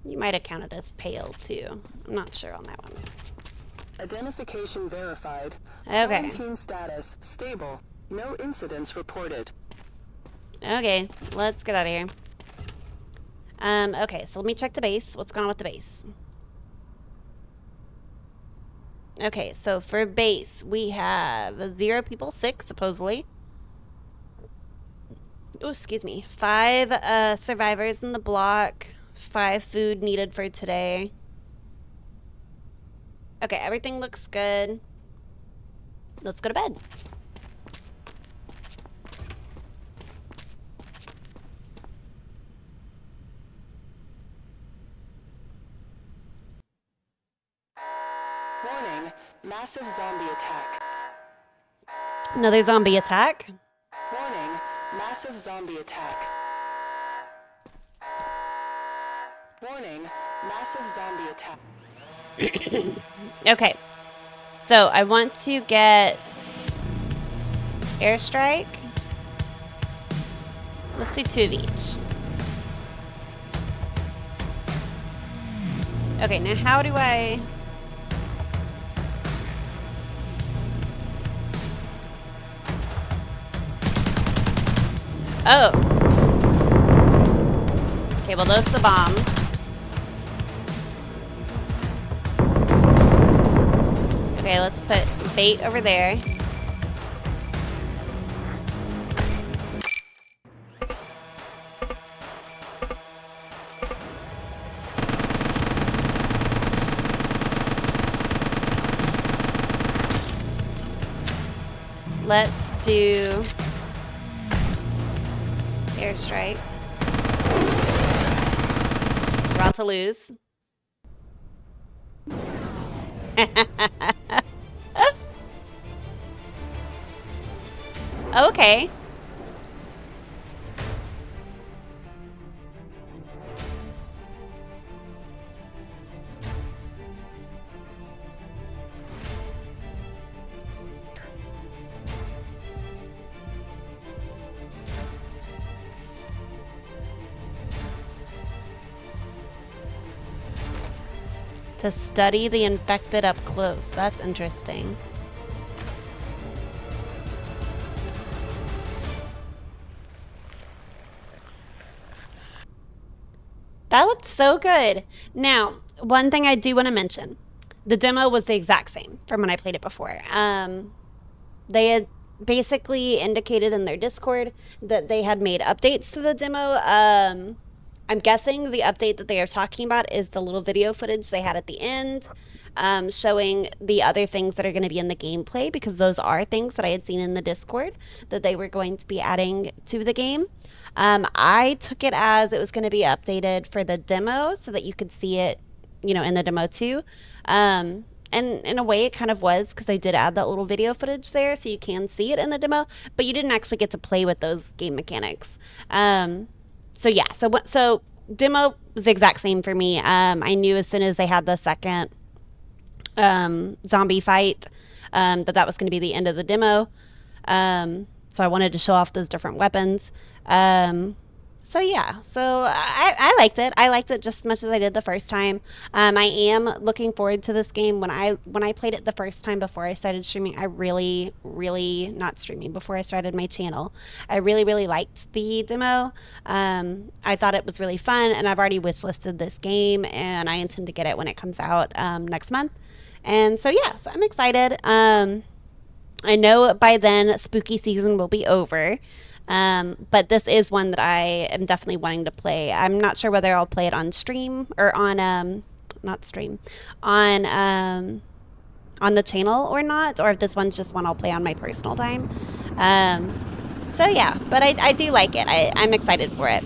You might have counted as pale too. I'm not sure on that one. Identification verified. Okay. Quarantine status stable. No incidents reported. Okay, let's get out of here. Okay, so let me check the base. What's going on with the base? Okay, so for base, we have 0 people, 6 supposedly. Oh, excuse me. 5 survivors in the block. 5 food needed for today. Okay, everything looks good. Let's go to bed. Warning, massive zombie attack. Another zombie attack. Warning, massive zombie attack. Warning, massive zombie attack. Okay, so I want to get airstrike. Let's do 2 of each. Okay, now how do I... Oh. Okay, well those are the bombs. Okay, let's put bait over there. Let's do airstrike. We're about to lose. Okay. To study the infected up close. That's interesting. That looked so good. Now, one thing I do want to mention. The demo was the exact same from when I played it before. They had basically indicated in their Discord that they had made updates to the demo. I'm guessing the update that they are talking about is the little video footage they had at the end, showing the other things that are going to be in the gameplay, because those are things that I had seen in the Discord that they were going to be adding to the game. I took it as it was going to be updated for the demo so that you could see it, you know, in the demo too. And and in a way it kind of was, because I did add that little video footage there so you can see it in the demo, but you didn't actually get to play with those game mechanics. So yeah, so demo was the exact same for me. I knew as soon as they had the second zombie fight that was going to be the end of the demo. So I wanted to show off those different weapons. So yeah, so I liked it. I liked it just as much as I did the first time. I am looking forward to this game. When I played it the first time before I started streaming, I really not streaming, before I started my channel, I really liked the demo. I thought it was really fun, and I've already wishlisted this game, and I intend to get it when it comes out next month. And so yeah, so I'm excited. I know by then spooky season will be over. But this is one that I am definitely wanting to play. I'm not sure whether I'll play it on stream or on not stream, on the channel or not, or if this one's just one I'll play on my personal time. So yeah, but I do like it. I'm excited for it.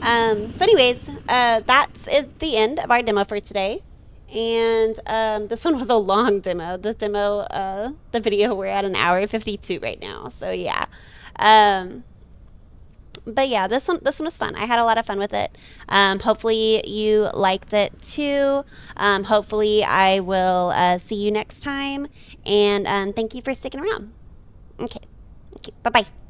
So anyways, that's the end of our demo for today. And this one was a long demo. The video, we're at 1:52 right now. So yeah. But yeah, this one was fun. I had a lot of fun with it. Hopefully you liked it too. Hopefully I will see you next time. And thank you for sticking around. Okay. Bye-bye.